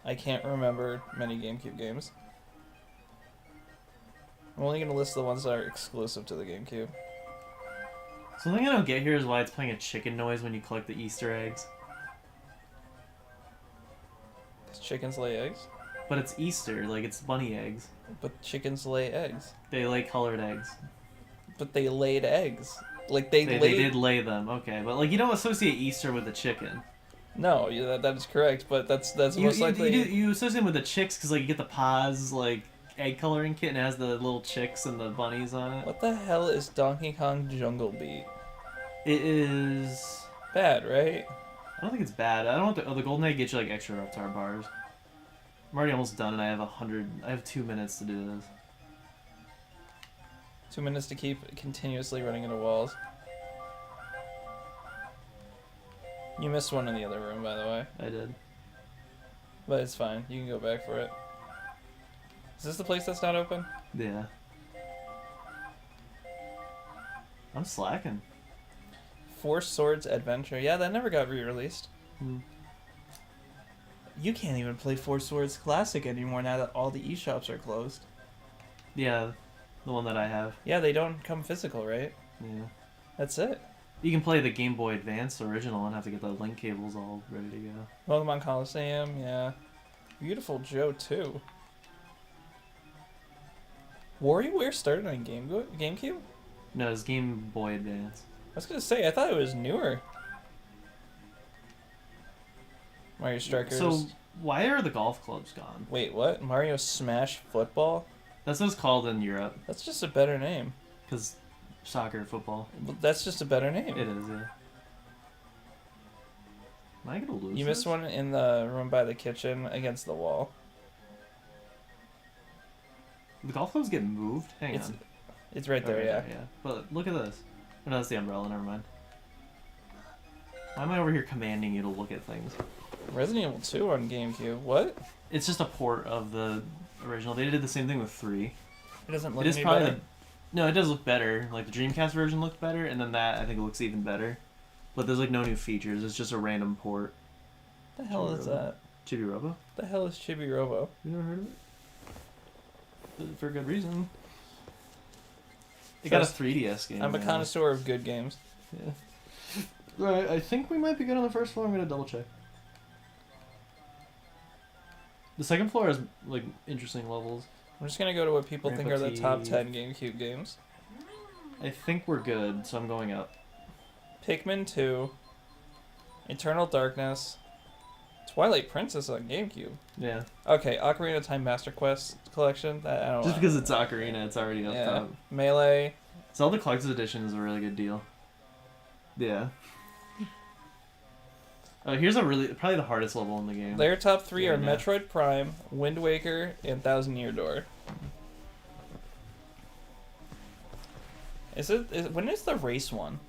[SPEAKER 2] I can't remember many GameCube games. I'm only gonna list the ones that are exclusive to the GameCube.
[SPEAKER 1] Something I don't get here is why it's playing a chicken noise when you collect the Easter eggs.
[SPEAKER 2] Because chickens lay eggs.
[SPEAKER 1] But it's Easter, like it's bunny eggs.
[SPEAKER 2] But chickens lay eggs.
[SPEAKER 1] They lay colored eggs.
[SPEAKER 2] But they laid eggs. Like
[SPEAKER 1] They did lay them, okay. But like you don't associate Easter with the chicken.
[SPEAKER 2] No, yeah, that is correct. But that's most likely.
[SPEAKER 1] You associate them with the chicks because like you get the Paws like egg coloring kit and it has the little chicks and the bunnies on it.
[SPEAKER 2] What the hell is Donkey Kong Jungle Beat?
[SPEAKER 1] It is
[SPEAKER 2] Bad, right?
[SPEAKER 1] I don't think it's bad. I don't want the golden egg gets you like extra Reptar bars. I'm already almost done and I have 2 minutes to do this.
[SPEAKER 2] 2 minutes to keep continuously running into walls. You missed one in the other room, by the way.
[SPEAKER 1] I did.
[SPEAKER 2] But it's fine. You can go back for it. Is this the place that's not open?
[SPEAKER 1] Yeah. I'm slacking.
[SPEAKER 2] Four Swords Adventure. Yeah, that never got re-released.
[SPEAKER 1] Hmm.
[SPEAKER 2] You can't even play Four Swords Classic anymore now that all the eShops are closed.
[SPEAKER 1] Yeah, the one that I have.
[SPEAKER 2] Yeah, they don't come physical, right?
[SPEAKER 1] Yeah.
[SPEAKER 2] That's it.
[SPEAKER 1] You can play the Game Boy Advance original and have to get the link cables all ready to go.
[SPEAKER 2] Pokemon Coliseum, yeah. Beautiful Joe, too. WarioWare started on GameCube?
[SPEAKER 1] No, it's Game Boy Advance.
[SPEAKER 2] I was gonna say, I thought it was newer. Mario Strikers.
[SPEAKER 1] So, why are the golf clubs gone?
[SPEAKER 2] Wait, what? Mario Smash Football?
[SPEAKER 1] That's what it's called in Europe.
[SPEAKER 2] That's just a better name.
[SPEAKER 1] Because soccer, football.
[SPEAKER 2] But that's just a better name.
[SPEAKER 1] It is, yeah. Am I gonna lose
[SPEAKER 2] You missed
[SPEAKER 1] this?
[SPEAKER 2] one in the room by the kitchen against the wall.
[SPEAKER 1] The golf clubs get moved? Hang on.
[SPEAKER 2] It's right there,
[SPEAKER 1] Oh,
[SPEAKER 2] yeah.
[SPEAKER 1] Yeah. But look at this. Oh, no, that's the umbrella, never mind. Why am I over here commanding you to look at things?
[SPEAKER 2] Resident Evil 2 on GameCube. What?
[SPEAKER 1] It's just a port of the original. They did the same thing with 3.
[SPEAKER 2] It doesn't look
[SPEAKER 1] It is
[SPEAKER 2] any
[SPEAKER 1] probably
[SPEAKER 2] better.
[SPEAKER 1] No, it does look better. Like the Dreamcast version looked better, and then that I think looks even better. But there's like no new features. It's just a random port.
[SPEAKER 2] What the hell is that?
[SPEAKER 1] Chibi Robo?
[SPEAKER 2] What the hell is Chibi Robo?
[SPEAKER 1] You never heard of it? Did it for a good reason. It got a 3DS game.
[SPEAKER 2] I'm a
[SPEAKER 1] now.
[SPEAKER 2] connoisseur of good games.
[SPEAKER 1] Yeah. Right, I think we might be good on the first floor. I'm gonna double check. The second floor has like interesting levels.
[SPEAKER 2] I'm just gonna go to what people think are the top
[SPEAKER 1] Grandpa
[SPEAKER 2] 10 GameCube games.
[SPEAKER 1] I think we're good, so I'm going up.
[SPEAKER 2] Pikmin 2, Eternal Darkness, Twilight Princess on GameCube.
[SPEAKER 1] Yeah.
[SPEAKER 2] Okay, Ocarina of Time Master Quest Collection. That I don't
[SPEAKER 1] Just because it's Ocarina, it's already up
[SPEAKER 2] yeah.
[SPEAKER 1] top.
[SPEAKER 2] Melee.
[SPEAKER 1] Zelda Collector's Edition is a really good deal. Yeah. Here's probably the hardest level in the game.
[SPEAKER 2] Their top 3 are
[SPEAKER 1] Yeah.
[SPEAKER 2] Metroid Prime, Wind Waker, and Thousand Year Door. When is the race one?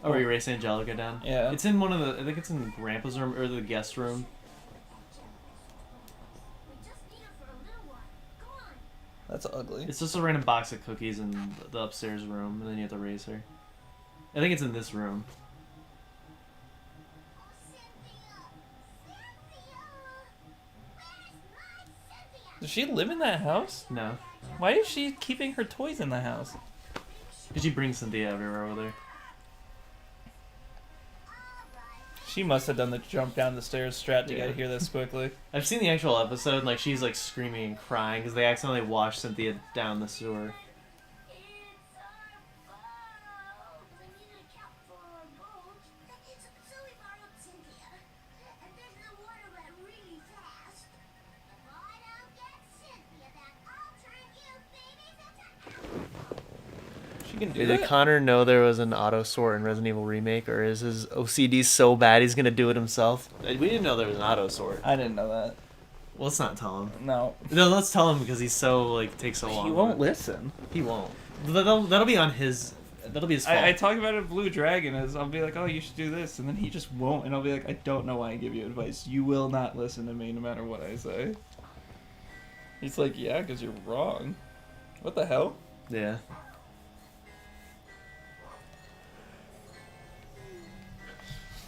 [SPEAKER 1] Oh, where you race Angelica down?
[SPEAKER 2] Yeah.
[SPEAKER 1] It's in one of the. I think it's in Grandpa's room or the guest room.
[SPEAKER 2] That's ugly.
[SPEAKER 1] It's just a random box of cookies in the upstairs room, and then you have to race her. I think it's in this room.
[SPEAKER 2] Does she live in that house?
[SPEAKER 1] No.
[SPEAKER 2] Why is she keeping her toys in the house?
[SPEAKER 1] Did you bring Cynthia everywhere over there?
[SPEAKER 2] She must have done the jump down the stairs strat to
[SPEAKER 1] Yeah.
[SPEAKER 2] get here this quickly.
[SPEAKER 1] I've seen the actual episode, and like she's like screaming and crying because they accidentally washed Cynthia down the sewer.
[SPEAKER 2] She can do
[SPEAKER 1] Did
[SPEAKER 2] that?
[SPEAKER 1] Connor know there was an auto sort in Resident Evil Remake, or is his OCD so bad he's gonna do it himself? We didn't know there was an auto sort.
[SPEAKER 2] I didn't know that.
[SPEAKER 1] Well, let's not tell him.
[SPEAKER 2] No.
[SPEAKER 1] No, let's tell him because he's so like takes so long.
[SPEAKER 2] He won't listen.
[SPEAKER 1] He won't. That'll be on his. That'll be his fault.
[SPEAKER 2] I talk about it Blue Dragon as I'll be like, oh, you should do this, and then he just won't, and I'll be like, I don't know why I give you advice. You will not listen to me no matter what I say. He's like, yeah, because you're wrong. What the hell?
[SPEAKER 1] Yeah.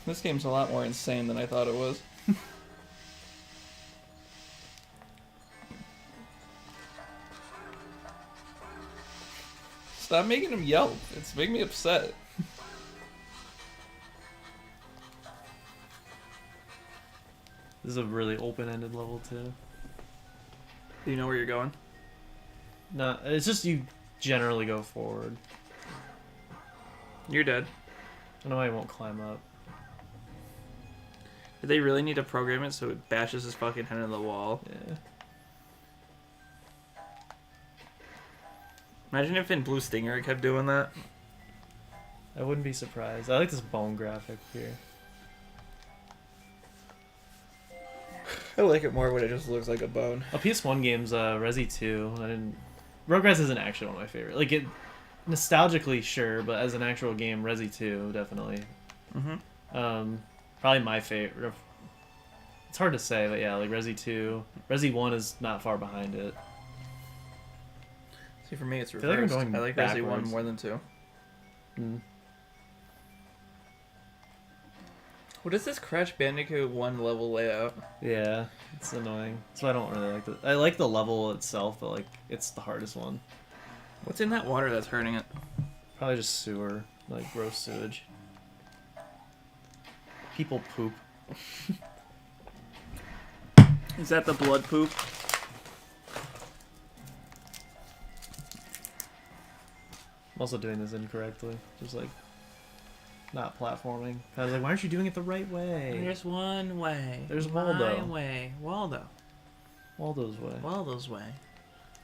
[SPEAKER 2] This game's a lot more insane than I thought it was. Stop making him yelp. It's making me upset.
[SPEAKER 1] This is a really open-ended level too.
[SPEAKER 2] Do you know where you're going?
[SPEAKER 1] No, it's just you generally go forward.
[SPEAKER 2] You're dead.
[SPEAKER 1] I don't know why he won't climb up.
[SPEAKER 2] Did they really need to program it so it bashes his fucking head into the wall?
[SPEAKER 1] Yeah.
[SPEAKER 2] Imagine if in Blue Stinger it kept doing that.
[SPEAKER 1] I wouldn't be surprised. I like this bone graphic here.
[SPEAKER 2] I like it more when it just looks like a bone.
[SPEAKER 1] Oh, PS1 games, Resi 2. Rugrats isn't actually one of my favorite. Like it, nostalgically sure, but as an actual game, Resi 2 definitely.
[SPEAKER 2] Mm-hmm.
[SPEAKER 1] Probably my favorite. It's hard to say, but yeah, like Resi 2. Resi 1 is not far behind it.
[SPEAKER 2] See, for me, it's
[SPEAKER 1] I feel like I'm
[SPEAKER 2] reversed.
[SPEAKER 1] going
[SPEAKER 2] I like Resi 1
[SPEAKER 1] backwards.
[SPEAKER 2] more than 2.
[SPEAKER 1] Mm.
[SPEAKER 2] What is this Crash Bandicoot 1 level layout?
[SPEAKER 1] Yeah, it's annoying. So I don't really like it. I like the level itself, but like it's the hardest one.
[SPEAKER 2] What's in that water that's hurting it?
[SPEAKER 1] Probably just sewer, like gross sewage. People poop.
[SPEAKER 2] Is that the blood poop?
[SPEAKER 1] I'm also doing this incorrectly. Just like not platforming. I was like, why aren't you doing it the right way?
[SPEAKER 2] There's one way.
[SPEAKER 1] There's Waldo.
[SPEAKER 2] My way. Waldo.
[SPEAKER 1] Waldo's way.
[SPEAKER 2] Waldo's way.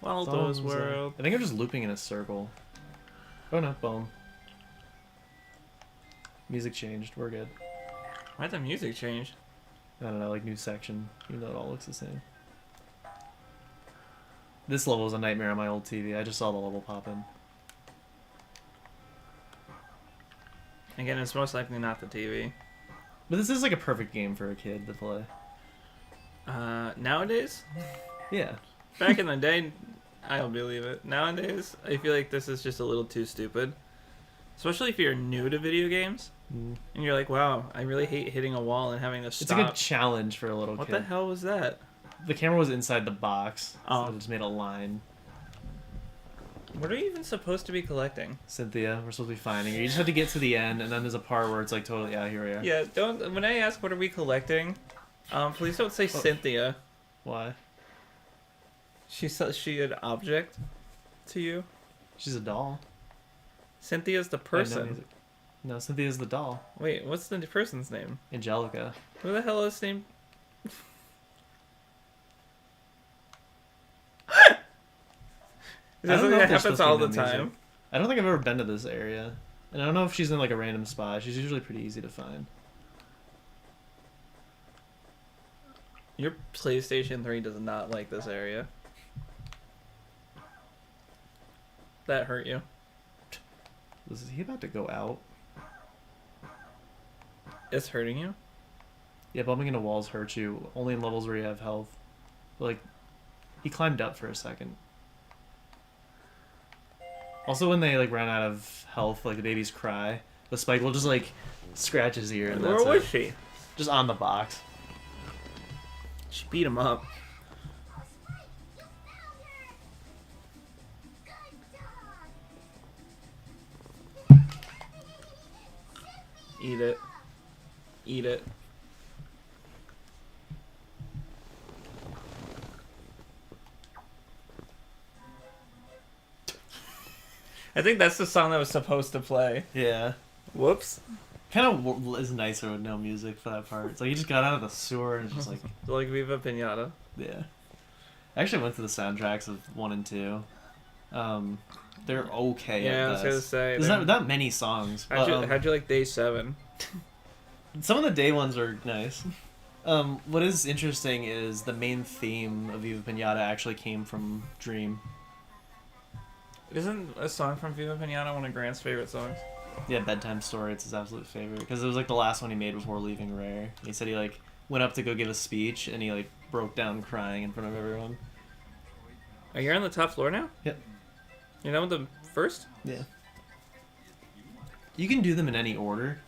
[SPEAKER 2] Waldo's
[SPEAKER 1] Thumbs up.
[SPEAKER 2] world.
[SPEAKER 1] I think I'm just looping in a circle. Oh no, boom. Music changed. We're good.
[SPEAKER 2] Why'd the music change?
[SPEAKER 1] I don't know, like new section, even though it all looks the same. This level is a nightmare on my old TV. I just saw the level pop in.
[SPEAKER 2] Again, it's most likely not the TV.
[SPEAKER 1] But this is like a perfect game for a kid to play.
[SPEAKER 2] Nowadays?
[SPEAKER 1] Yeah.
[SPEAKER 2] Back in the day, I don't believe it. Nowadays, I feel like this is just a little too stupid. Especially if you're new to video games.
[SPEAKER 1] Mm.
[SPEAKER 2] And you're like, wow, I really hate hitting a wall and having to stop.
[SPEAKER 1] It's a good challenge for a little
[SPEAKER 2] What
[SPEAKER 1] kid.
[SPEAKER 2] the hell was that?
[SPEAKER 1] The camera was inside the box,
[SPEAKER 2] Oh.
[SPEAKER 1] so it just made a line.
[SPEAKER 2] What are you even supposed to be collecting?
[SPEAKER 1] Cynthia, we're supposed to be finding her. You just have to get to the end, and then there's a part where it's like totally, yeah, here we are.
[SPEAKER 2] Yeah, don't. When I ask what are we collecting, please don't say Cynthia.
[SPEAKER 1] Why?
[SPEAKER 2] She an object to you.
[SPEAKER 1] She's a doll.
[SPEAKER 2] Cynthia's the
[SPEAKER 1] I know
[SPEAKER 2] person.
[SPEAKER 1] music. No, Cynthia's the doll.
[SPEAKER 2] Wait, what's the person's name?
[SPEAKER 1] Angelica.
[SPEAKER 2] Who the hell is named? Is
[SPEAKER 1] I
[SPEAKER 2] that
[SPEAKER 1] don't
[SPEAKER 2] something
[SPEAKER 1] know if
[SPEAKER 2] that
[SPEAKER 1] they're
[SPEAKER 2] happens
[SPEAKER 1] supposed to
[SPEAKER 2] all
[SPEAKER 1] be
[SPEAKER 2] the
[SPEAKER 1] in music.
[SPEAKER 2] time?
[SPEAKER 1] I don't think I've ever been to this area. And I don't know if she's in like a random spot. She's usually pretty easy to find.
[SPEAKER 2] Your PlayStation 3 does not like this area. That hurt you.
[SPEAKER 1] Is he about to go out?
[SPEAKER 2] It's hurting you?
[SPEAKER 1] Yeah, bumping into walls hurts you only in levels where you have health. Like, he climbed up for a second. Also, when they like run out of health, like the babies cry, the spike will just like scratch his ear. And
[SPEAKER 2] Where
[SPEAKER 1] that's
[SPEAKER 2] was
[SPEAKER 1] it.
[SPEAKER 2] she?
[SPEAKER 1] Just on the box.
[SPEAKER 2] She beat him up. Eat it. Eat it. I think that's the song that was supposed to play.
[SPEAKER 1] Yeah.
[SPEAKER 2] Whoops.
[SPEAKER 1] Kind of is nicer with no music for that part. It's like you just got out of the sewer and it's just like,
[SPEAKER 2] Like Viva Pinata.
[SPEAKER 1] yeah. I actually went to the soundtracks of 1 and 2. They're okay.
[SPEAKER 2] Yeah,
[SPEAKER 1] at
[SPEAKER 2] I was gonna
[SPEAKER 1] best.
[SPEAKER 2] say.
[SPEAKER 1] There's not that many songs. But,
[SPEAKER 2] How'd you like Day 7?
[SPEAKER 1] some of the day ones are nice. What is interesting is the main theme of Viva Pinata actually came from Dream.
[SPEAKER 2] Isn't a song from Viva Pinata one of Grant's favorite songs?
[SPEAKER 1] Yeah, Bedtime Story. It's his absolute favorite because it was like the last one he made before leaving Rare. He said he like went up to go give a speech and he like broke down crying in front of everyone.
[SPEAKER 2] Are you on the top floor now?
[SPEAKER 1] Yep.
[SPEAKER 2] You're done with the first?
[SPEAKER 1] Yeah. You can do them in any order.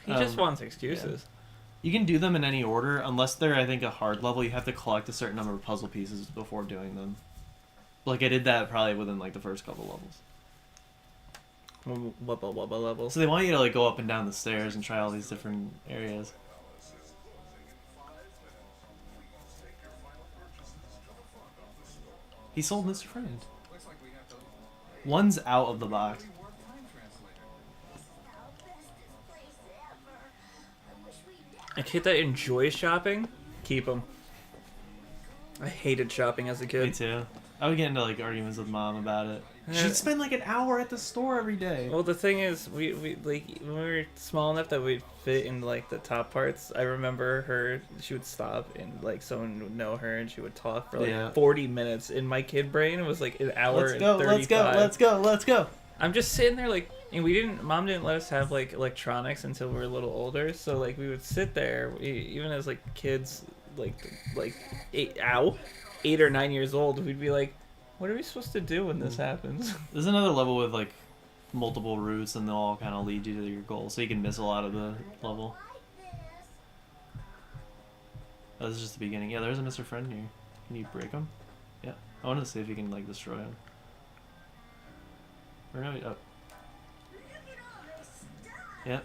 [SPEAKER 2] He just wants excuses.
[SPEAKER 1] You can do them in any order unless they're, I think, a hard level. You have to collect a certain number of puzzle pieces before doing them. Like I did that probably within like the first couple levels.
[SPEAKER 2] Wubba wubba levels.
[SPEAKER 1] So they want you to like go up and down the stairs and try all these different areas. He sold Mr. Friend. One's out of the box.
[SPEAKER 2] A kid that enjoys shopping, keep him. I hated shopping as a kid.
[SPEAKER 1] Me too. I would get into like arguments with mom about it. She'd spend like an hour at the store every day.
[SPEAKER 2] Well, the thing is, we like when we were small enough that we'd fit in like the top parts. I remember her; she would stop and like someone would know her, and she would talk for like 40 minutes. In my kid brain, it was like an hour
[SPEAKER 1] Let's go,
[SPEAKER 2] and 35.
[SPEAKER 1] let's go.
[SPEAKER 2] I'm just sitting there like, and Mom didn't let us have like electronics until we were a little older. So like we would sit there, even as like kids, like 8 or 9 years old, we'd be like, what are we supposed to do when this happens?
[SPEAKER 1] There's another level with like multiple routes and they'll all kind of lead you to your goal, so you can miss a lot of the level. Oh, this is just the beginning. Yeah, there's a Mr. Friend here. Can you break him? Yeah. I want to see if you can like destroy him. Or no, up. Yeah.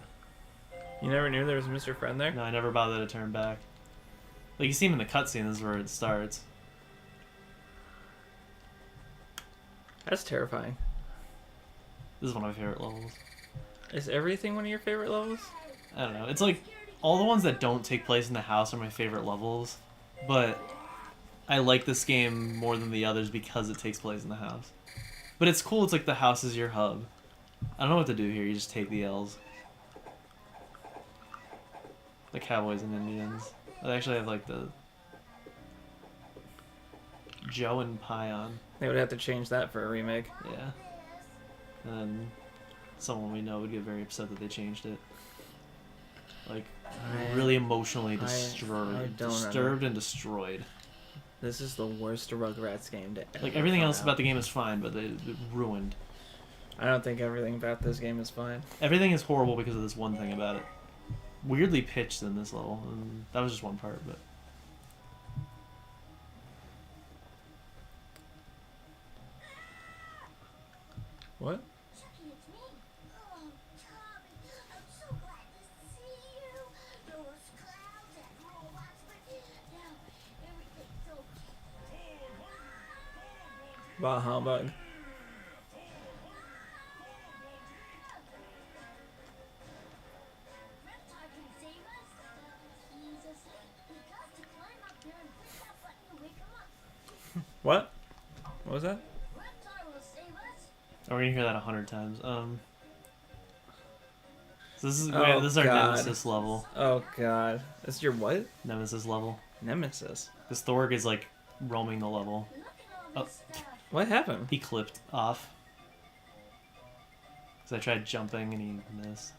[SPEAKER 2] You never knew there was a Mr. Friend there?
[SPEAKER 1] No, I never bothered to turn back. Like you see him in the cutscene. This is where it starts.
[SPEAKER 2] That's terrifying.
[SPEAKER 1] This is one of my favorite levels.
[SPEAKER 2] Is everything one of your favorite levels?
[SPEAKER 1] I don't know. It's like all the ones that don't take place in the house are my favorite levels, but I like this game more than the others because it takes place in the house. But it's cool. It's like the house is your hub. I don't know what to do here. You just take the L's. The Cowboys and Indians. They actually have like the Joe and Pion.
[SPEAKER 2] They would have to change that for a remake.
[SPEAKER 1] Yeah. And then someone we know would get very upset that they changed it. Like, really emotionally disturbed and destroyed.
[SPEAKER 2] This is the worst Rugrats game to ever
[SPEAKER 1] Like, everything
[SPEAKER 2] come
[SPEAKER 1] else
[SPEAKER 2] out.
[SPEAKER 1] about the game is fine, but it ruined.
[SPEAKER 2] I don't think everything about this game is fine.
[SPEAKER 1] Everything is horrible because of this one thing about it. Weirdly pitched in this level, and that was just one part, but...
[SPEAKER 2] What?
[SPEAKER 3] Chucky, it's me. Oh, Tommy, I'm so glad to see you. There was clouds and robots, but now everything's okay.
[SPEAKER 2] Bah humbug.
[SPEAKER 3] Reptar can save us. He's asleep. We got to climb up there and push that button to wake him up.
[SPEAKER 2] What? What was that?
[SPEAKER 3] Reptar will save us.
[SPEAKER 1] Oh, we're gonna hear that 100 times. So this is
[SPEAKER 2] Oh,
[SPEAKER 1] this is our
[SPEAKER 2] God.
[SPEAKER 1] nemesis level.
[SPEAKER 2] Oh god. This is your what?
[SPEAKER 1] Nemesis level.
[SPEAKER 2] Nemesis.
[SPEAKER 1] This Thorg is like roaming the level.
[SPEAKER 3] Look at all this stuff.
[SPEAKER 2] What happened?
[SPEAKER 1] He clipped off. Cause I tried jumping and he missed.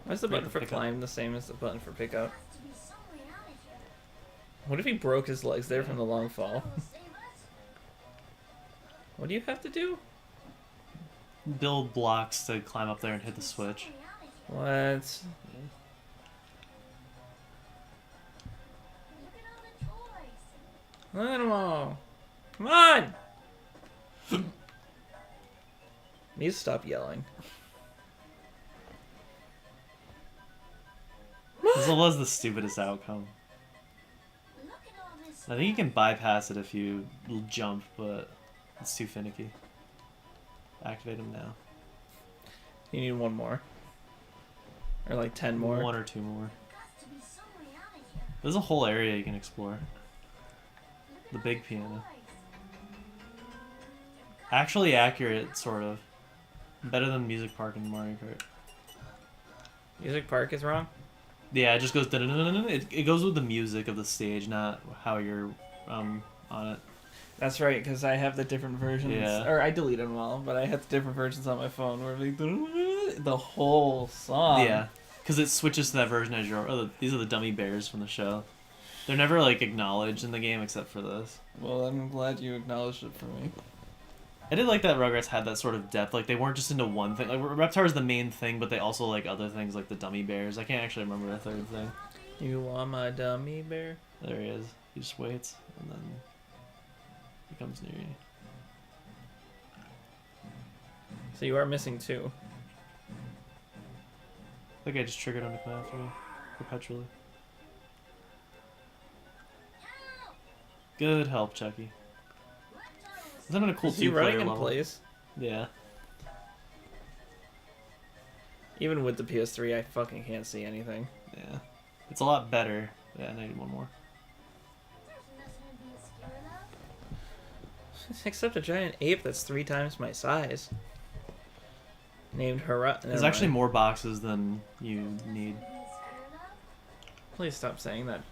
[SPEAKER 2] Why is the
[SPEAKER 1] Great
[SPEAKER 2] button for
[SPEAKER 1] for pickup.
[SPEAKER 2] climb the same as the button for pickup?
[SPEAKER 3] Has to be some way out of here.
[SPEAKER 2] What if he broke his legs there from the long fall?
[SPEAKER 3] Will save us?
[SPEAKER 2] What do you have to do?
[SPEAKER 1] Build blocks to climb up there and hit the switch.
[SPEAKER 3] Some way out of here.
[SPEAKER 2] What?
[SPEAKER 3] Look at all the toys.
[SPEAKER 2] Look at them all. Come on! Need to stop yelling.
[SPEAKER 1] This was the stupidest outcome.
[SPEAKER 3] Look at all this.
[SPEAKER 1] I think you can bypass it if you jump, but it's too finicky. Activate him now.
[SPEAKER 2] You need one more. Or like 10 more.
[SPEAKER 1] One or two more.
[SPEAKER 3] Got to be some way out of here.
[SPEAKER 1] There's a whole area you can explore.
[SPEAKER 3] Look at
[SPEAKER 1] The
[SPEAKER 3] all
[SPEAKER 1] big
[SPEAKER 3] the
[SPEAKER 1] piano.
[SPEAKER 3] toys.
[SPEAKER 1] Actually accurate, sort of. Better than Music Park in Mario Kart.
[SPEAKER 2] Music Park is wrong?
[SPEAKER 1] Yeah, it just goes da-da-da-da-da. It goes with the music of the stage, not how you're on it.
[SPEAKER 2] That's right, because I have the different versions.
[SPEAKER 1] Yeah.
[SPEAKER 2] Or I deleted them all, but I had the different versions on my phone where like the whole song.
[SPEAKER 1] Yeah, because it switches to that version as your. Oh, these are the dummy bears from the show. They're never like acknowledged in the game except for this.
[SPEAKER 2] Well, I'm glad you acknowledged it for me.
[SPEAKER 1] I did like that Rugrats had that sort of depth. Like they weren't just into one thing. Like Reptar is the main thing, but they also like other things like the dummy bears. I can't actually remember the third thing.
[SPEAKER 2] You are my dummy bear.
[SPEAKER 1] There he is. He just waits and then he comes near you.
[SPEAKER 2] So you are missing 2.
[SPEAKER 1] I think I just triggered on the command for me perpetually.
[SPEAKER 3] Help!
[SPEAKER 1] Good help, Chucky.
[SPEAKER 3] Reptar was
[SPEAKER 1] Is that been a cool
[SPEAKER 2] Is he running
[SPEAKER 1] two-player
[SPEAKER 2] in
[SPEAKER 1] level?
[SPEAKER 2] place?
[SPEAKER 1] Yeah.
[SPEAKER 2] Even with the PS3, I fucking can't see anything.
[SPEAKER 1] Yeah. It's a lot better. Yeah, I need one more.
[SPEAKER 3] There's nothing to be scared of.
[SPEAKER 2] Except a giant ape that's 3 times my size. Named Hurrah.
[SPEAKER 1] There's actually more boxes than you need.
[SPEAKER 3] Be scared of.
[SPEAKER 2] Please stop saying that.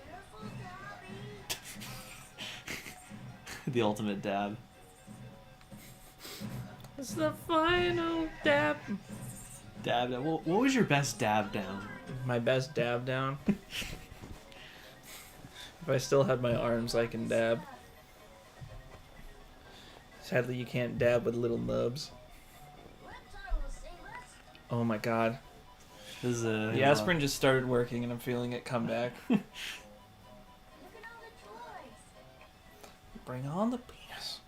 [SPEAKER 3] Careful, Dobby.
[SPEAKER 1] The ultimate dab.
[SPEAKER 2] It's the final dab.
[SPEAKER 1] Dab. What was your best dab down?
[SPEAKER 2] My best dab down. If I still had my arms, I can dab. Sadly, you can't dab with little nubs.
[SPEAKER 3] Reptar will save us.
[SPEAKER 2] Oh my god.
[SPEAKER 1] This is a.
[SPEAKER 2] The aspirin just started working and I'm feeling it come back.
[SPEAKER 3] Look at all the toys.
[SPEAKER 2] Bring on the penis.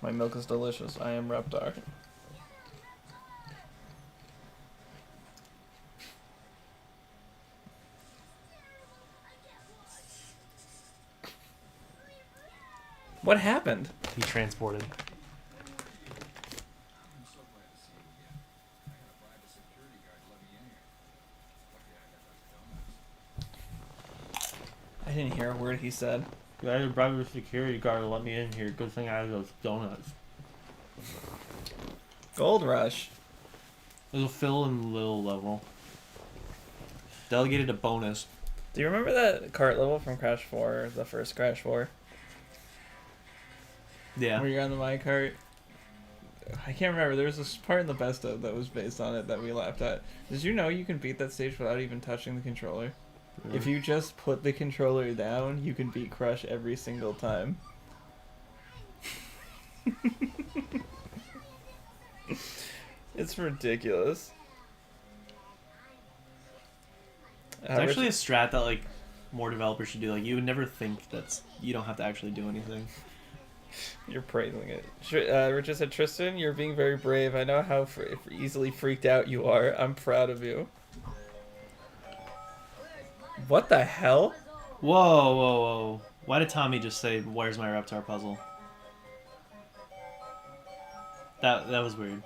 [SPEAKER 2] My milk is delicious. I am Reptar. What happened?
[SPEAKER 1] He transported.
[SPEAKER 2] I didn't hear a word he said.
[SPEAKER 1] You had to bribe the security guard to let me in here. Good thing I had those donuts.
[SPEAKER 2] Gold Rush.
[SPEAKER 1] There's a Phil and Lil level. Delegated a bonus.
[SPEAKER 2] Do you remember that cart level from Crash 4, the first Crash 4?
[SPEAKER 1] Yeah.
[SPEAKER 2] Where you're on the minecart? I can't remember. There was this part in the best of that was based on it that we laughed at. Did you know you can beat that stage without even touching the controller? If you just put the controller down, you can beat Crush every single time. It's ridiculous.
[SPEAKER 1] It's actually a strat that like more developers should do. Like you would never think you don't have to actually do anything.
[SPEAKER 2] You're praising it. Richard said, Tristan, you're being very brave. I know how easily freaked out you are. I'm proud of you. What the hell?
[SPEAKER 1] Whoa, whoa, whoa! Why did Tommy just say, "Where's my Reptar puzzle"? That was weird.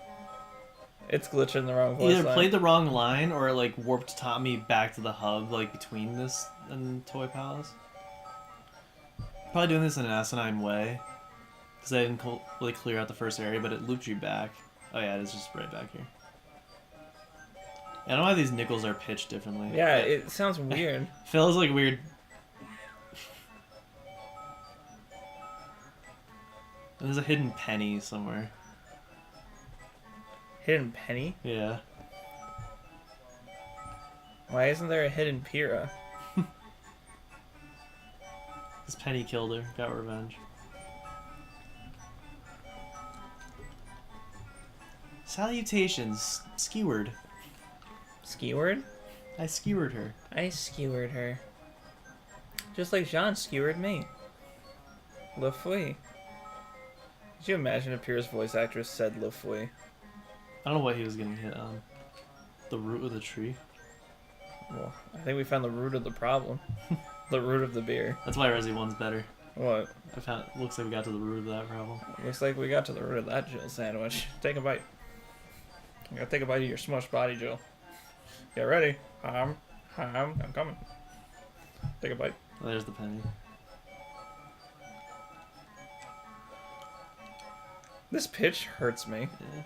[SPEAKER 2] It's glitching the wrong voice
[SPEAKER 1] Either
[SPEAKER 2] line.
[SPEAKER 1] played the wrong line or it, like, warped Tommy back to the hub, like, between this and Toy Palace. Probably doing this in an asinine way. Because I didn't really clear out the first area, but it looped you back. Oh yeah, it is just right back here. I don't know why these nickels are pitched differently.
[SPEAKER 2] Yeah, it sounds weird.
[SPEAKER 1] Feels like weird. And there's a hidden penny somewhere.
[SPEAKER 2] Hidden penny?
[SPEAKER 1] Yeah.
[SPEAKER 2] Why isn't there a hidden Pyrrha?
[SPEAKER 1] This penny killed her. Got revenge. Salutations, skewered.
[SPEAKER 2] Skewered?
[SPEAKER 1] I skewered her.
[SPEAKER 2] I skewered her. Just like Jean skewered me. Le Fouille. Could you imagine if Pyrrha's voice actress said Le Fouille?
[SPEAKER 1] I don't know what he was getting hit on. The root of the tree.
[SPEAKER 2] Well, I think we found the root of the problem. The root of the beer.
[SPEAKER 1] That's why Resi 1's better.
[SPEAKER 2] What?
[SPEAKER 1] I found. Looks like we got to the root of that problem.
[SPEAKER 2] Looks like we got to the root of that Jill sandwich. Take a bite. You gotta take a bite of your smushed body, Jill. Get ready. I'm coming. Take a bite.
[SPEAKER 1] Oh, there's the penny.
[SPEAKER 2] This pitch hurts me.
[SPEAKER 1] Yeah.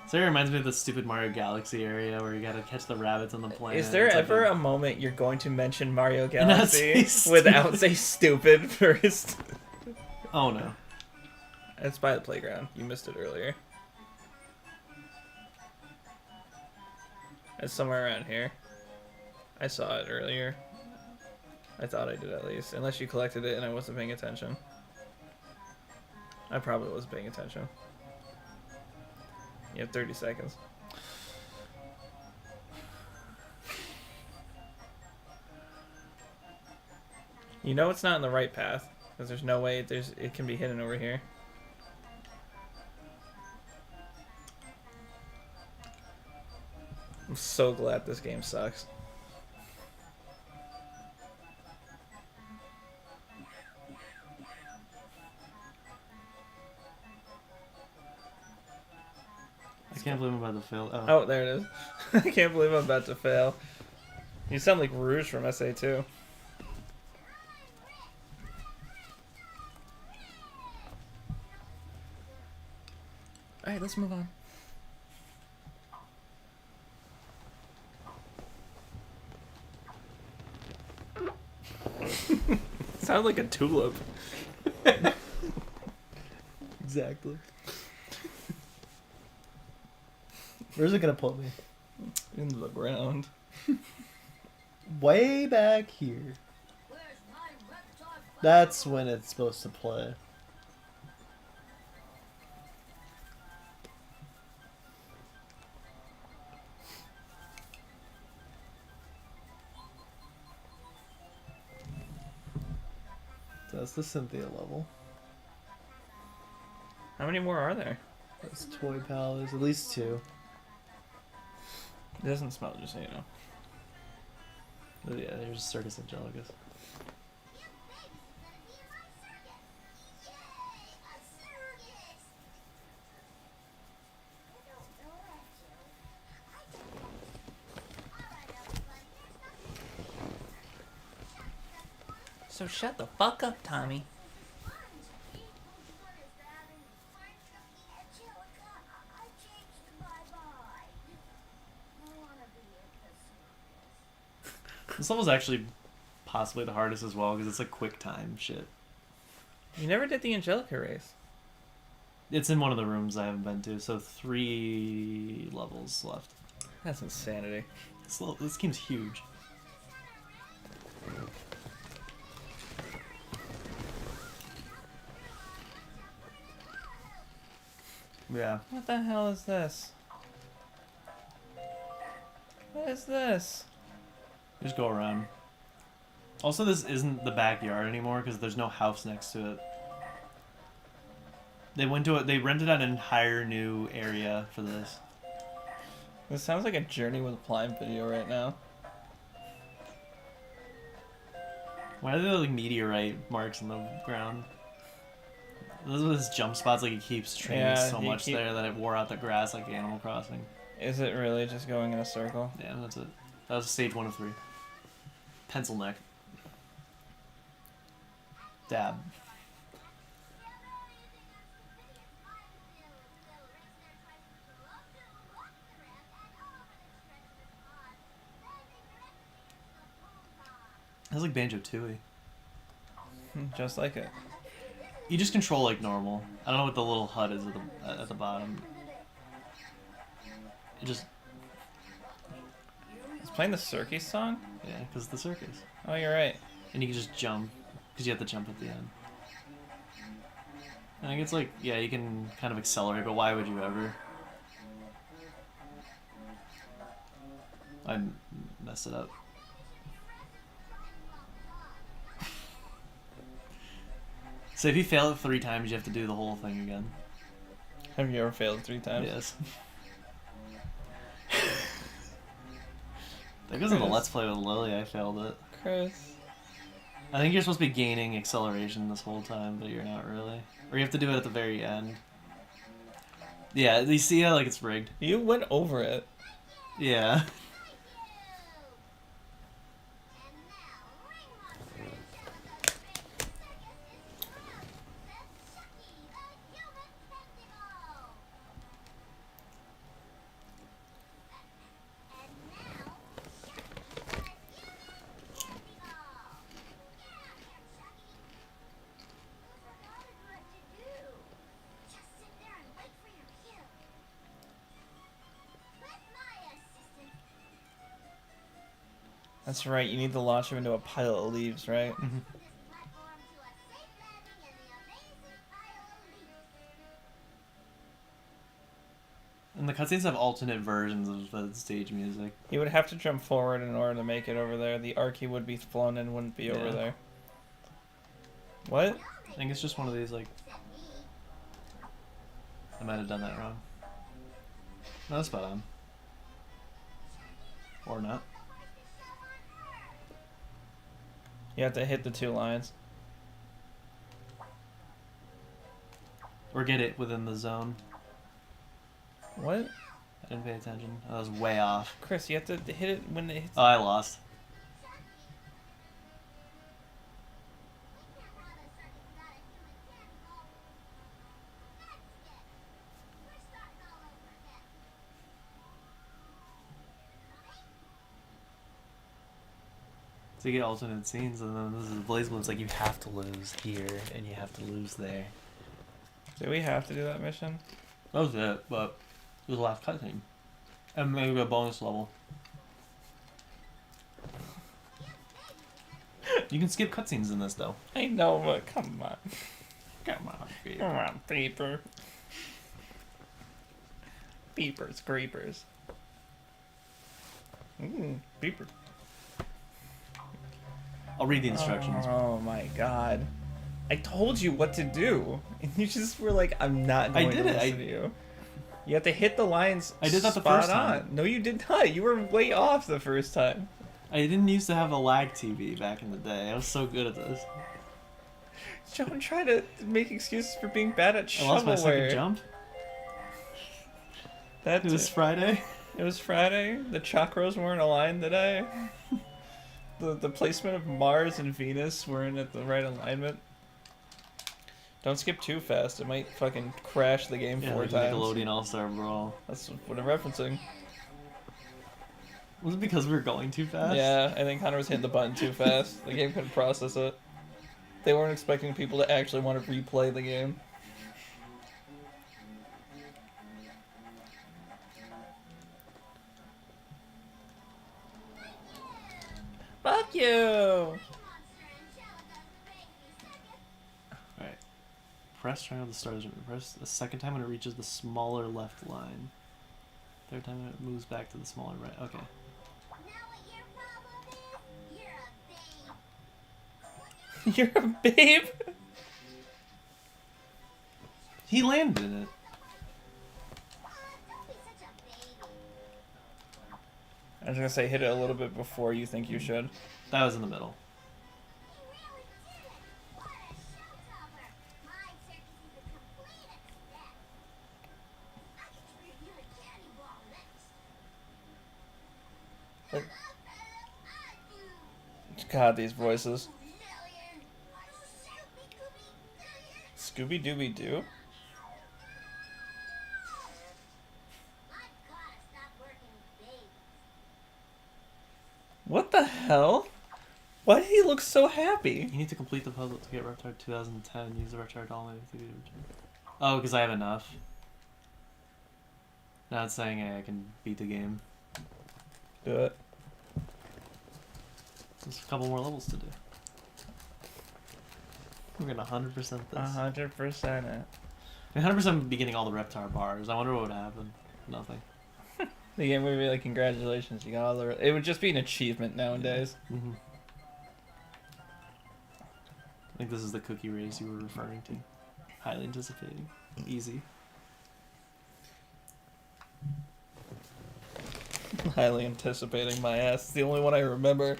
[SPEAKER 1] So it reminds me of the stupid Mario Galaxy area where you gotta catch the rabbits on the planet.
[SPEAKER 2] Is there
[SPEAKER 1] It's like
[SPEAKER 2] ever a moment you're going to mention Mario
[SPEAKER 1] not
[SPEAKER 2] Galaxy
[SPEAKER 1] say
[SPEAKER 2] without say stupid first?
[SPEAKER 1] Oh no.
[SPEAKER 2] It's by the playground. You missed it earlier. It's somewhere around here. I saw it earlier. I thought I did at least. Unless you collected it and I wasn't paying attention. I probably wasn't paying attention. You have 30 seconds. You know it's not in the right path. Because there's no way it can be hidden over here. I'm so glad this game sucks.
[SPEAKER 1] I can't believe I'm about to fail.
[SPEAKER 2] Oh, there it is. I can't believe I'm about to fail. You sound like Rouge from SA2. Alright, let's move on. Sound like a tulip.
[SPEAKER 1] Exactly. Where's it gonna put me?
[SPEAKER 2] In the ground.
[SPEAKER 1] Way back here.
[SPEAKER 3] Where's my Reptar?
[SPEAKER 1] That's when it's supposed to play. That's the Cynthia level.
[SPEAKER 2] How many more are there?
[SPEAKER 1] That's Toy Palace, at least 2.
[SPEAKER 2] It doesn't smell, just so you know.
[SPEAKER 1] Oh, yeah, there's Circus Angelicus.
[SPEAKER 2] So shut the fuck up, Tommy.
[SPEAKER 1] This level's actually possibly the hardest as well because it's like quick time shit.
[SPEAKER 2] You never did the Angelica race.
[SPEAKER 1] It's in one of the rooms I haven't been to, so 3 levels left.
[SPEAKER 2] That's insanity.
[SPEAKER 1] This game's huge. Yeah.
[SPEAKER 2] What the hell is this? What is this?
[SPEAKER 1] Just go around. Also, this isn't the backyard anymore because there's no house next to it. They went to it. They rented out an entire new area for this.
[SPEAKER 2] This sounds like a Journey with Prime video right now.
[SPEAKER 1] Why are there like meteorite marks in the ground? Those are his jump spots. Like he keeps training
[SPEAKER 2] Yeah,
[SPEAKER 1] so much there that it wore out the grass like Animal Crossing.
[SPEAKER 2] Is it really just going in a circle?
[SPEAKER 1] Yeah, that's it. That was stage 1 of 3. Pencil neck. Dab. That's like Banjo-Tooie.
[SPEAKER 2] Just like it.
[SPEAKER 1] You just control like normal. I don't know what the little HUD is at the bottom. It just
[SPEAKER 2] It's playing the circus song?
[SPEAKER 1] yeah, because the circus,
[SPEAKER 2] Oh, you're right.
[SPEAKER 1] and you can just jump because you have to jump at the end. I think it's like yeah, you can kind of accelerate, but why would you ever? I messed it up. So if you fail it 3 times, you have to do the whole thing again.
[SPEAKER 2] Have you ever failed 3 times?
[SPEAKER 1] Yes. That goes in the
[SPEAKER 2] Chris.
[SPEAKER 1] Let's Play with Lily. I failed it.
[SPEAKER 2] Chris.
[SPEAKER 1] I think you're supposed to be gaining acceleration this whole time, but you're not really. Or you have to do it at the very end. Yeah, you see how like it's rigged?
[SPEAKER 2] You went over it.
[SPEAKER 1] Yeah.
[SPEAKER 2] That's right, you need to launch him into a pile of leaves, right?
[SPEAKER 1] And the cutscenes have alternate versions of the stage music.
[SPEAKER 2] He would have to jump forward in order to make it over there. The arc he would be flown in wouldn't be over
[SPEAKER 1] Yeah.
[SPEAKER 2] there. What?
[SPEAKER 1] I think it's just one of these like. I might have done that wrong. No, that's spot on. Or not.
[SPEAKER 2] You have to hit the 2 lines.
[SPEAKER 1] Or get it within the zone.
[SPEAKER 2] What?
[SPEAKER 1] I didn't pay attention. I was way off.
[SPEAKER 2] Chris, you have to hit it when it hits.
[SPEAKER 1] Oh, I lost. So you get alternate scenes, and then this is BlazBlue. It's like you have to lose here, and you have to lose there.
[SPEAKER 2] Do we have to do that mission?
[SPEAKER 1] That was it, but it was the last cutscene. And maybe a bonus level. You can skip cutscenes in this, though.
[SPEAKER 2] I know, but come on.
[SPEAKER 1] Come on, baby.
[SPEAKER 2] Come on, Beeper. Beepers, creepers. Beeper.
[SPEAKER 1] I'll read the instructions.
[SPEAKER 2] Oh my god. I told you what to do. And you just were like, I'm not going
[SPEAKER 1] did
[SPEAKER 2] to
[SPEAKER 1] it.
[SPEAKER 2] listen to you. You have to hit the lines.
[SPEAKER 1] I did that the
[SPEAKER 2] spot
[SPEAKER 1] first time.
[SPEAKER 2] on. No, you did not. You were way off the first time.
[SPEAKER 1] I didn't used to have a lag TV back in the day. I was so good at this.
[SPEAKER 2] Don't try to make excuses for being bad at
[SPEAKER 1] I lost my second
[SPEAKER 2] shovelware.
[SPEAKER 1] jump.
[SPEAKER 2] That
[SPEAKER 1] It was Friday.
[SPEAKER 2] It was Friday. The chakras weren't aligned today. The placement of Mars and Venus weren't at the right alignment. Don't skip too fast. It might fucking crash the game
[SPEAKER 1] Yeah,
[SPEAKER 2] 4
[SPEAKER 1] like
[SPEAKER 2] times.
[SPEAKER 1] Nickelodeon All-Star Brawl.
[SPEAKER 2] That's what I'm referencing.
[SPEAKER 1] Was it because we were going too fast?
[SPEAKER 2] Yeah, I think Hunter was hitting the button too fast. The game couldn't process it. They weren't expecting people to actually want to replay the game. Fuck you!
[SPEAKER 1] Alright. Press triangle to start. Press the second time when it reaches the smaller left line. Third time when it moves back to the smaller right. Okay.
[SPEAKER 2] You're a babe?
[SPEAKER 1] He landed in it.
[SPEAKER 2] I was gonna say hit it a little bit before you think you should.
[SPEAKER 1] That was in the middle.
[SPEAKER 2] God, these voices.
[SPEAKER 3] Million. Scooby Dooby Million.
[SPEAKER 2] Scooby Dooby Doo?
[SPEAKER 3] I gotta stop working with babies.
[SPEAKER 2] What the hell? Why did he look so happy?
[SPEAKER 1] You need to complete the puzzle to get Reptar 2010. Use the Reptar doll name to do it. Oh, because I have enough. Now it's saying hey, I can beat the game.
[SPEAKER 2] Do it.
[SPEAKER 1] There's a couple more levels to do. We're gonna 100% this.
[SPEAKER 2] 100% it.
[SPEAKER 1] 100% be getting all the Reptar bars. I wonder what would happen. Nothing.
[SPEAKER 2] The game would be like, congratulations, you got all the... It would just be an achievement nowadays.
[SPEAKER 1] Mm-hmm. I think this is the cookie race you were referring to. Highly anticipating. Easy.
[SPEAKER 2] Highly anticipating my ass. It's the only one I remember.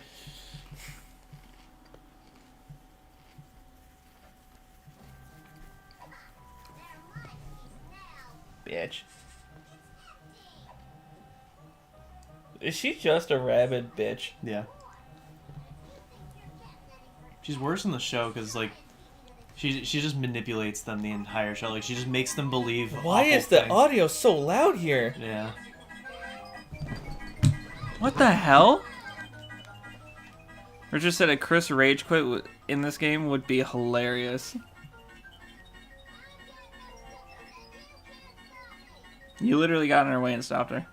[SPEAKER 3] They're my piece now.
[SPEAKER 2] Bitch. Is she just a rabid bitch?
[SPEAKER 1] Yeah. She's worse in the show because, like, she just manipulates them the entire show. Like, she just makes them believe.
[SPEAKER 2] Why
[SPEAKER 1] awful
[SPEAKER 2] is the
[SPEAKER 1] things.
[SPEAKER 2] audio so loud here?
[SPEAKER 1] Yeah.
[SPEAKER 2] What the hell? Richard said a Chris Rage quit in this game would be hilarious. You literally got in her way and stopped her.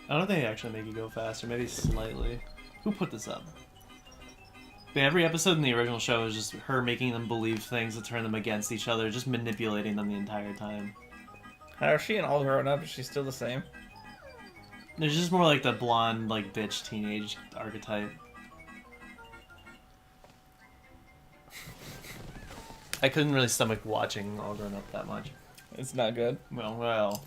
[SPEAKER 1] I don't think they actually make you go faster. Maybe slightly. Who put this up? But every episode in the original show is just her making them believe things to turn them against each other, just manipulating them the entire time.
[SPEAKER 2] How is she and all grown up? Is she still the same?
[SPEAKER 1] There's just more like the blonde, like, bitch teenage archetype. I couldn't really stomach watching All Grown Up that much.
[SPEAKER 2] It's not good.
[SPEAKER 1] Well,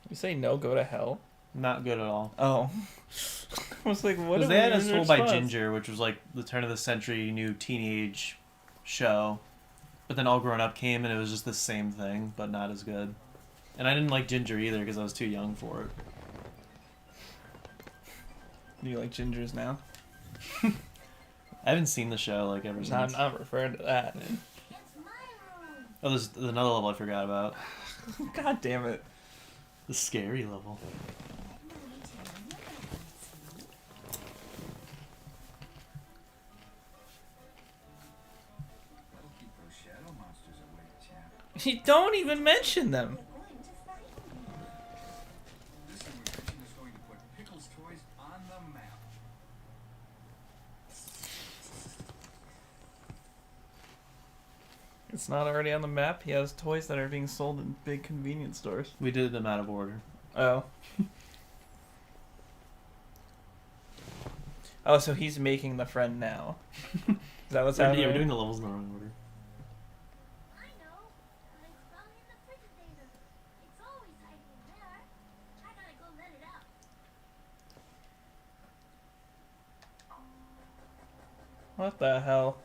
[SPEAKER 2] You say no, go to hell?
[SPEAKER 1] not good at all.
[SPEAKER 2] Oh. I was like, what
[SPEAKER 1] Because
[SPEAKER 2] is
[SPEAKER 1] they had us told by Ginger, which was like the turn of the century new teenage show. But then All Grown Up came and it was just the same thing, but not as good. And I didn't like Ginger either because I was too young for it.
[SPEAKER 2] Do you like gingers now?
[SPEAKER 1] I haven't seen the show like ever
[SPEAKER 2] I'm
[SPEAKER 1] since.
[SPEAKER 2] not referring to that.
[SPEAKER 3] It's my room.
[SPEAKER 1] Oh, there's another level I forgot about.
[SPEAKER 2] God damn it.
[SPEAKER 1] The scary level.
[SPEAKER 4] That'll keep those shadow monsters away, champ.
[SPEAKER 2] You don't even mention them.
[SPEAKER 3] We're going to find me.
[SPEAKER 4] This immigration is going to put Pickles toys on the map.
[SPEAKER 2] It's not already on the map. He has toys that are being sold in big convenience stores.
[SPEAKER 1] We did them out of order.
[SPEAKER 2] Oh. Oh, so he's making the friend now. Is that what's
[SPEAKER 1] Yeah,
[SPEAKER 2] happening?
[SPEAKER 1] we're doing the levels in the wrong order.
[SPEAKER 3] I know. It's found in the refrigerator. It's always hiding there. I gotta go let it out.
[SPEAKER 2] What the hell?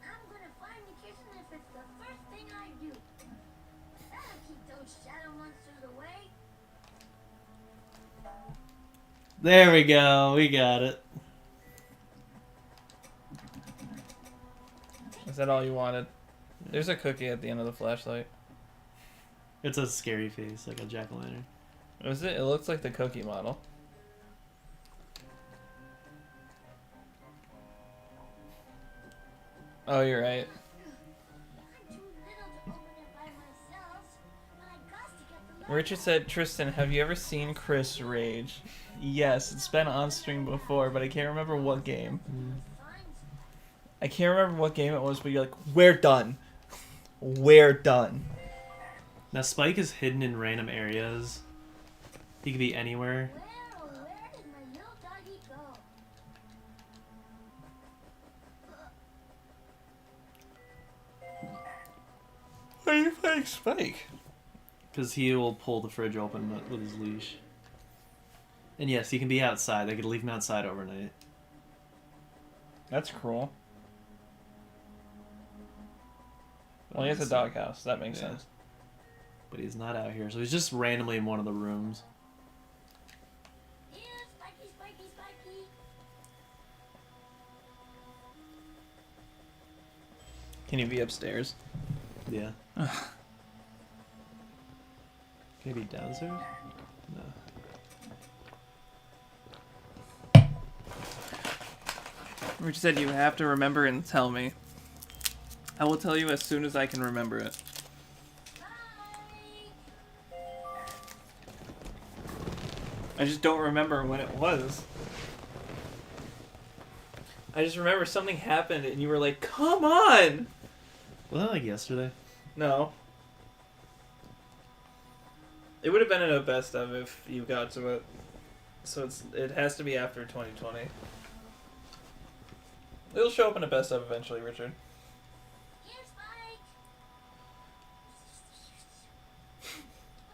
[SPEAKER 3] I'm gonna find the kitchen if it's the first thing I do. That'll keep those shadow monsters away.
[SPEAKER 1] There we go. We got it.
[SPEAKER 2] Is that all you wanted? There's a cookie at the end of the flashlight.
[SPEAKER 1] It's a scary face, like a jack-o'-lantern.
[SPEAKER 2] Was it? It looks like the cookie model. Oh, you're right.
[SPEAKER 3] I'm too little to open it by myself, but I got to get the light.
[SPEAKER 2] Richard said, Tristan, have you ever seen Chris Rage? Yes, it's been on stream before, but I can't remember what game. I can't remember what game it was, but you're like, we're done. We're done.
[SPEAKER 1] Now Spike is hidden in random areas. He could be anywhere.
[SPEAKER 3] Where did my little doggy go?
[SPEAKER 2] Why are you playing Spike?
[SPEAKER 1] Because he will pull the fridge open with his leash. And yes, he can be outside. They could leave him outside overnight.
[SPEAKER 2] That's cruel. Well, he has a doghouse. That makes
[SPEAKER 1] Yeah.
[SPEAKER 2] sense.
[SPEAKER 1] But he's not out here, so he's just randomly in one of the rooms.
[SPEAKER 2] Can you be upstairs?
[SPEAKER 1] Yeah. Can you be downstairs? No.
[SPEAKER 2] Rich said you have to remember and tell me. I will tell you as soon as I can remember it. I just don't remember when it was. I just remember something happened and you were like, come on!
[SPEAKER 1] Wasn't that like yesterday?
[SPEAKER 2] No. It would have been in a best of if you got to it. So it has to be after 2020. It'll show up in a best of eventually, Richard.
[SPEAKER 3] Here's Mike.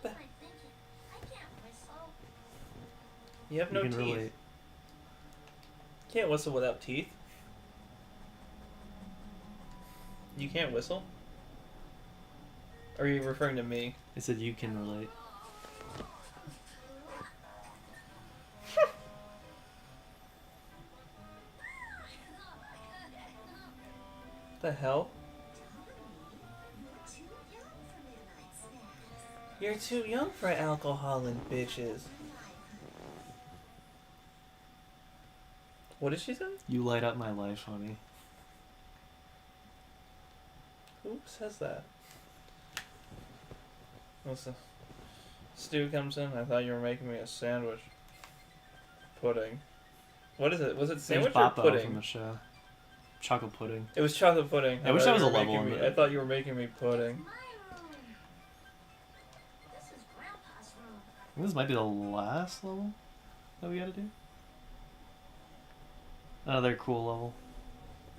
[SPEAKER 3] What am I thinking? I can't whistle.
[SPEAKER 2] You have no
[SPEAKER 1] You can
[SPEAKER 2] teeth.
[SPEAKER 1] relate.
[SPEAKER 2] Can't whistle without teeth. You can't whistle? Or are you referring to me?
[SPEAKER 1] I said you can relate.
[SPEAKER 2] The hell? You're too young for alcohol and bitches. What did she say?
[SPEAKER 1] You light up my life, honey.
[SPEAKER 2] Who says that? Listen. Stu comes in. I thought you were making me a sandwich. Pudding. What is it? Was it sandwich or
[SPEAKER 1] Boppo from
[SPEAKER 2] pudding?
[SPEAKER 1] the show. Chocolate pudding.
[SPEAKER 2] It was chocolate pudding.
[SPEAKER 1] I wish
[SPEAKER 2] thought
[SPEAKER 1] that was
[SPEAKER 2] you
[SPEAKER 1] a
[SPEAKER 2] were
[SPEAKER 1] level
[SPEAKER 2] making
[SPEAKER 1] in
[SPEAKER 2] me-
[SPEAKER 1] it.
[SPEAKER 2] I thought you were making me pudding.
[SPEAKER 3] My room. This is Grandpa's room.
[SPEAKER 1] I think this might be the last level that we gotta do. Another cool level.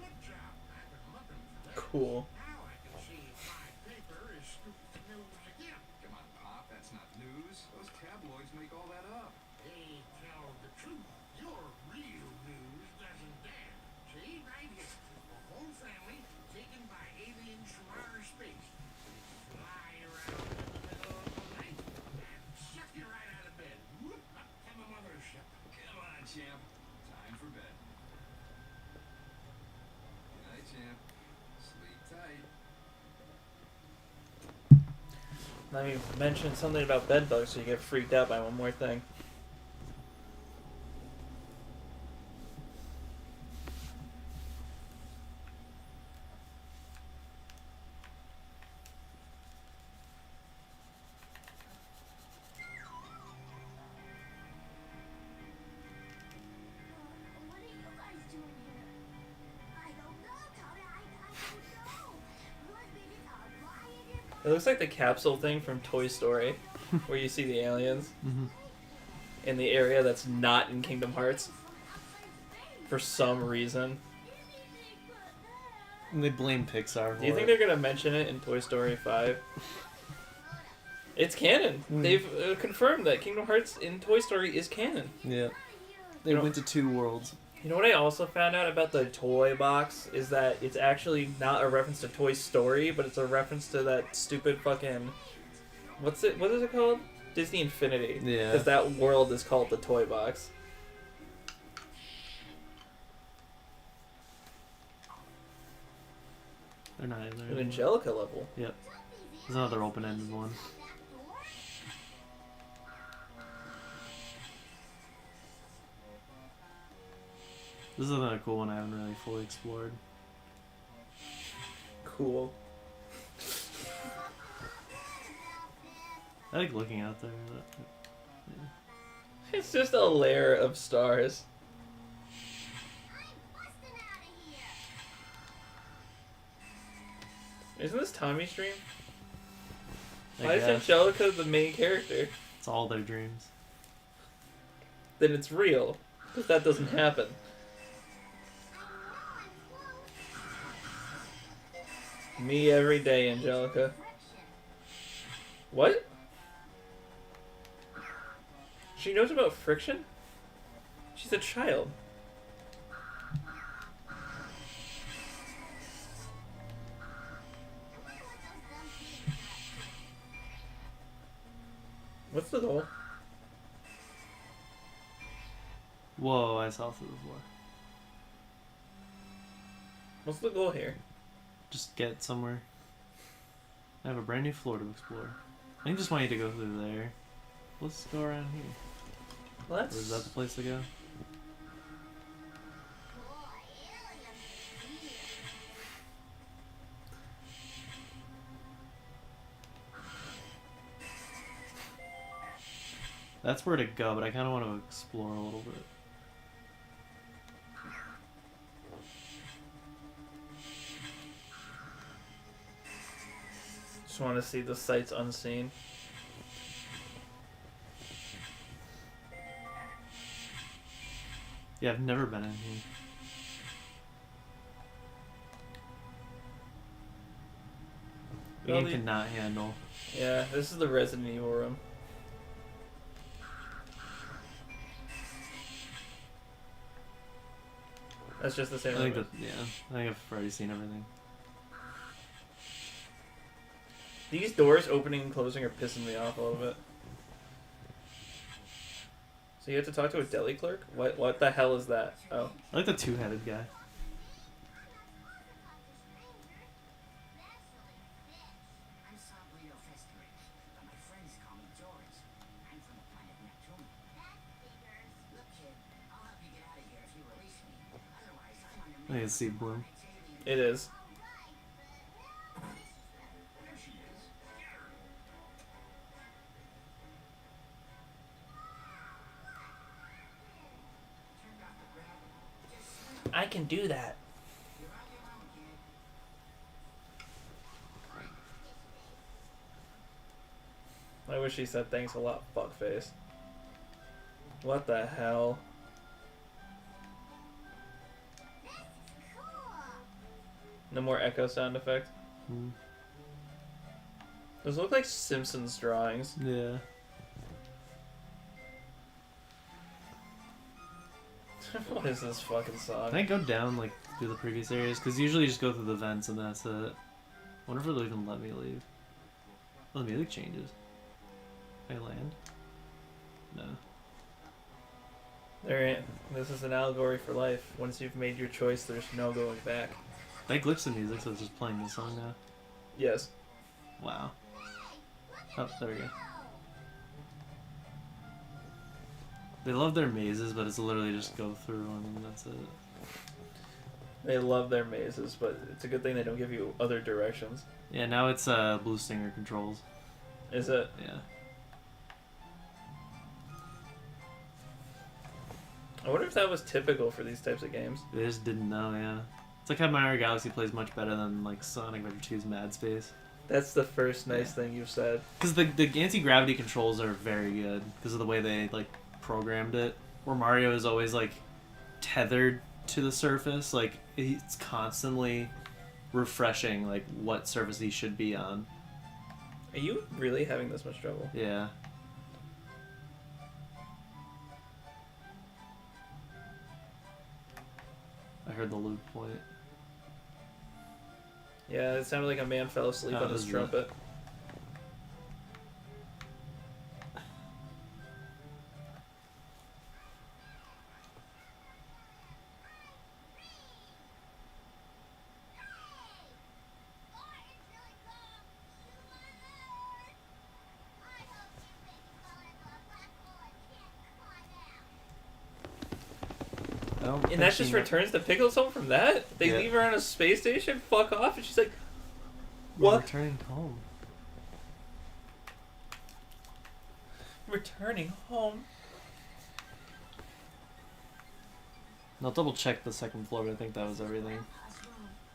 [SPEAKER 4] Good job. I've been looking for that.
[SPEAKER 2] Cool.
[SPEAKER 4] Now I can see my paper is stupid news again. Come on, Pop, that's not news. Those tabloids make all that up. They tell the truth. Your real news doesn't dare. See, right here. A whole family taken by aliens from outer space. They fly around in the middle of the night and suck you right out of bed. Whoop, up to the mothership. Come on, champ. Time for bed. Good night, champ. Sleep tight.
[SPEAKER 2] Let me mention something about bed bugs so you get freaked out by one more thing.
[SPEAKER 3] What are you guys doing here? I don't know, Tommy. I don't know. One minute I'm lying in
[SPEAKER 2] It looks like the capsule thing from Toy Story, where you see the aliens
[SPEAKER 1] Mm-hmm.
[SPEAKER 2] in the area that's not in Kingdom Hearts
[SPEAKER 3] from outside space.
[SPEAKER 2] for some reason.
[SPEAKER 3] Anything but that.
[SPEAKER 1] And they blame Pixar for
[SPEAKER 2] Do you think
[SPEAKER 1] it.
[SPEAKER 2] they're gonna mention it in Toy Story 5? It's canon.
[SPEAKER 1] Mm.
[SPEAKER 2] They've confirmed that Kingdom Hearts in Toy Story is canon.
[SPEAKER 1] Yeah. They
[SPEAKER 2] You know-
[SPEAKER 1] went to 2 worlds.
[SPEAKER 2] You know what I also found out about the toy box is that it's actually not a reference to Toy Story, but it's a reference to that stupid fucking what is it called? Disney Infinity.
[SPEAKER 1] Yeah.
[SPEAKER 2] Because that world is called the toy box.
[SPEAKER 1] They're not in there.
[SPEAKER 2] An
[SPEAKER 1] anymore.
[SPEAKER 2] Angelica level.
[SPEAKER 1] Yep. There's another open-ended one. This is another cool one I haven't really fully explored.
[SPEAKER 2] Cool.
[SPEAKER 1] I like looking out there.
[SPEAKER 2] It's just a layer of stars.
[SPEAKER 3] I'm busting out of here.
[SPEAKER 2] Isn't this Tommy's dream?
[SPEAKER 1] I
[SPEAKER 2] Why is
[SPEAKER 1] guess.
[SPEAKER 2] Angelica the main character?
[SPEAKER 1] It's all their dreams.
[SPEAKER 2] Then it's real. Because that doesn't happen. Me every day, Angelica. What? She knows about friction? She's a child. What's the goal?
[SPEAKER 1] Whoa, I saw through the floor.
[SPEAKER 2] What's the goal here?
[SPEAKER 1] just get somewhere. I have a brand new floor to explore. I think just want you to go through there. Let's go around here. Or is that the place to go? That's where to go, but I kind of want to explore a little bit.
[SPEAKER 2] Just want to see the sights unseen.
[SPEAKER 1] Yeah, I've never been in here. The
[SPEAKER 2] Well,
[SPEAKER 1] game cannot handle.
[SPEAKER 2] Yeah, this is the Resident Evil room. That's just the same
[SPEAKER 1] I think
[SPEAKER 2] room.
[SPEAKER 1] that, yeah, I think I've already seen everything.
[SPEAKER 2] These doors opening and closing are pissing me off a little bit. So you have to talk to a deli clerk? What the hell is that? Oh.
[SPEAKER 1] I like the two-headed guy.
[SPEAKER 3] I'm Sabrina Festering, but my friends call me George. I'm from the planet Neptune. That figures. Look, kid, I'll help you get out of here if you release me. Otherwise, I'm on a
[SPEAKER 1] I can see Bloom.
[SPEAKER 2] It is.
[SPEAKER 4] There she is. Get her.
[SPEAKER 3] Turned off the gravity. Just swim.
[SPEAKER 2] I can do that.
[SPEAKER 3] You're on your own, kid.
[SPEAKER 2] I wish he said thanks a lot, fuckface. What the hell? No more echo sound effect.
[SPEAKER 1] Hmm.
[SPEAKER 2] Those look like Simpsons drawings.
[SPEAKER 1] Yeah.
[SPEAKER 2] What is this fucking song?
[SPEAKER 1] Can I go down, like, through the previous areas? Because usually you just go through the vents and that's it. I wonder if it'll even let me leave. Oh, the music changes. Can I land? No.
[SPEAKER 2] This is an allegory for life. Once you've made your choice, there's no going back.
[SPEAKER 1] I glitched the music, so it's just playing this song now.
[SPEAKER 2] Yes.
[SPEAKER 1] Wow. Oh, there we go. They love their mazes, but it's literally just go through and that's it.
[SPEAKER 2] They love their mazes, but it's a good thing they don't give you other directions.
[SPEAKER 1] Yeah, now it's Blue Stinger controls.
[SPEAKER 2] Is it?
[SPEAKER 1] Yeah.
[SPEAKER 2] I wonder if that was typical for these types of games.
[SPEAKER 1] They just didn't know, yeah. It's like how Mario Galaxy plays much better than like Sonic Adventure 2's Mad Space.
[SPEAKER 2] That's the first nice
[SPEAKER 1] Yeah.
[SPEAKER 2] thing you've said.
[SPEAKER 1] Because the anti-gravity controls are very good because of the way they like programmed it. Where Mario is always like tethered to the surface, like it's constantly refreshing like what surface he should be on.
[SPEAKER 2] Are you really having this much trouble?
[SPEAKER 1] Yeah. I heard the loop point.
[SPEAKER 2] Yeah, it sounded like a man fell asleep
[SPEAKER 1] Oh,
[SPEAKER 2] on his
[SPEAKER 1] this is
[SPEAKER 2] trumpet.
[SPEAKER 1] I don't
[SPEAKER 2] And
[SPEAKER 1] think
[SPEAKER 2] that
[SPEAKER 1] she
[SPEAKER 2] just
[SPEAKER 1] kno-
[SPEAKER 2] returns the Pickles home from that? They
[SPEAKER 1] Yeah.
[SPEAKER 2] leave her on a space station, fuck off, and she's like,
[SPEAKER 1] We're
[SPEAKER 2] what?
[SPEAKER 1] returning home.
[SPEAKER 2] Returning home?
[SPEAKER 1] I'll double check the second floor, but I think that was everything.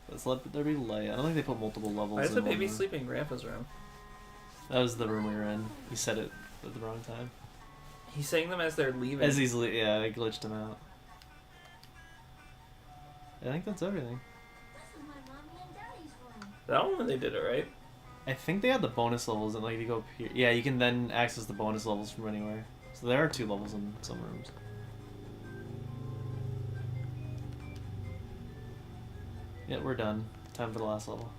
[SPEAKER 1] Let's let there be light. I don't think they put multiple levels
[SPEAKER 2] Why is
[SPEAKER 1] in
[SPEAKER 2] the
[SPEAKER 1] one
[SPEAKER 2] baby
[SPEAKER 1] room.
[SPEAKER 2] sleeping in Grandpa's room?
[SPEAKER 1] That was the room we were in. He said it at the wrong time.
[SPEAKER 2] He's saying them as they're leaving.
[SPEAKER 1] As he's yeah, I glitched him out. I think that's everything.
[SPEAKER 3] This is my mommy and daddy's room.
[SPEAKER 2] That one they did it right.
[SPEAKER 1] I think they had the bonus levels, and like if you go up here, yeah, you can then access the bonus levels from anywhere. So there are 2 levels in some rooms. Yeah, we're done. Time for the last level.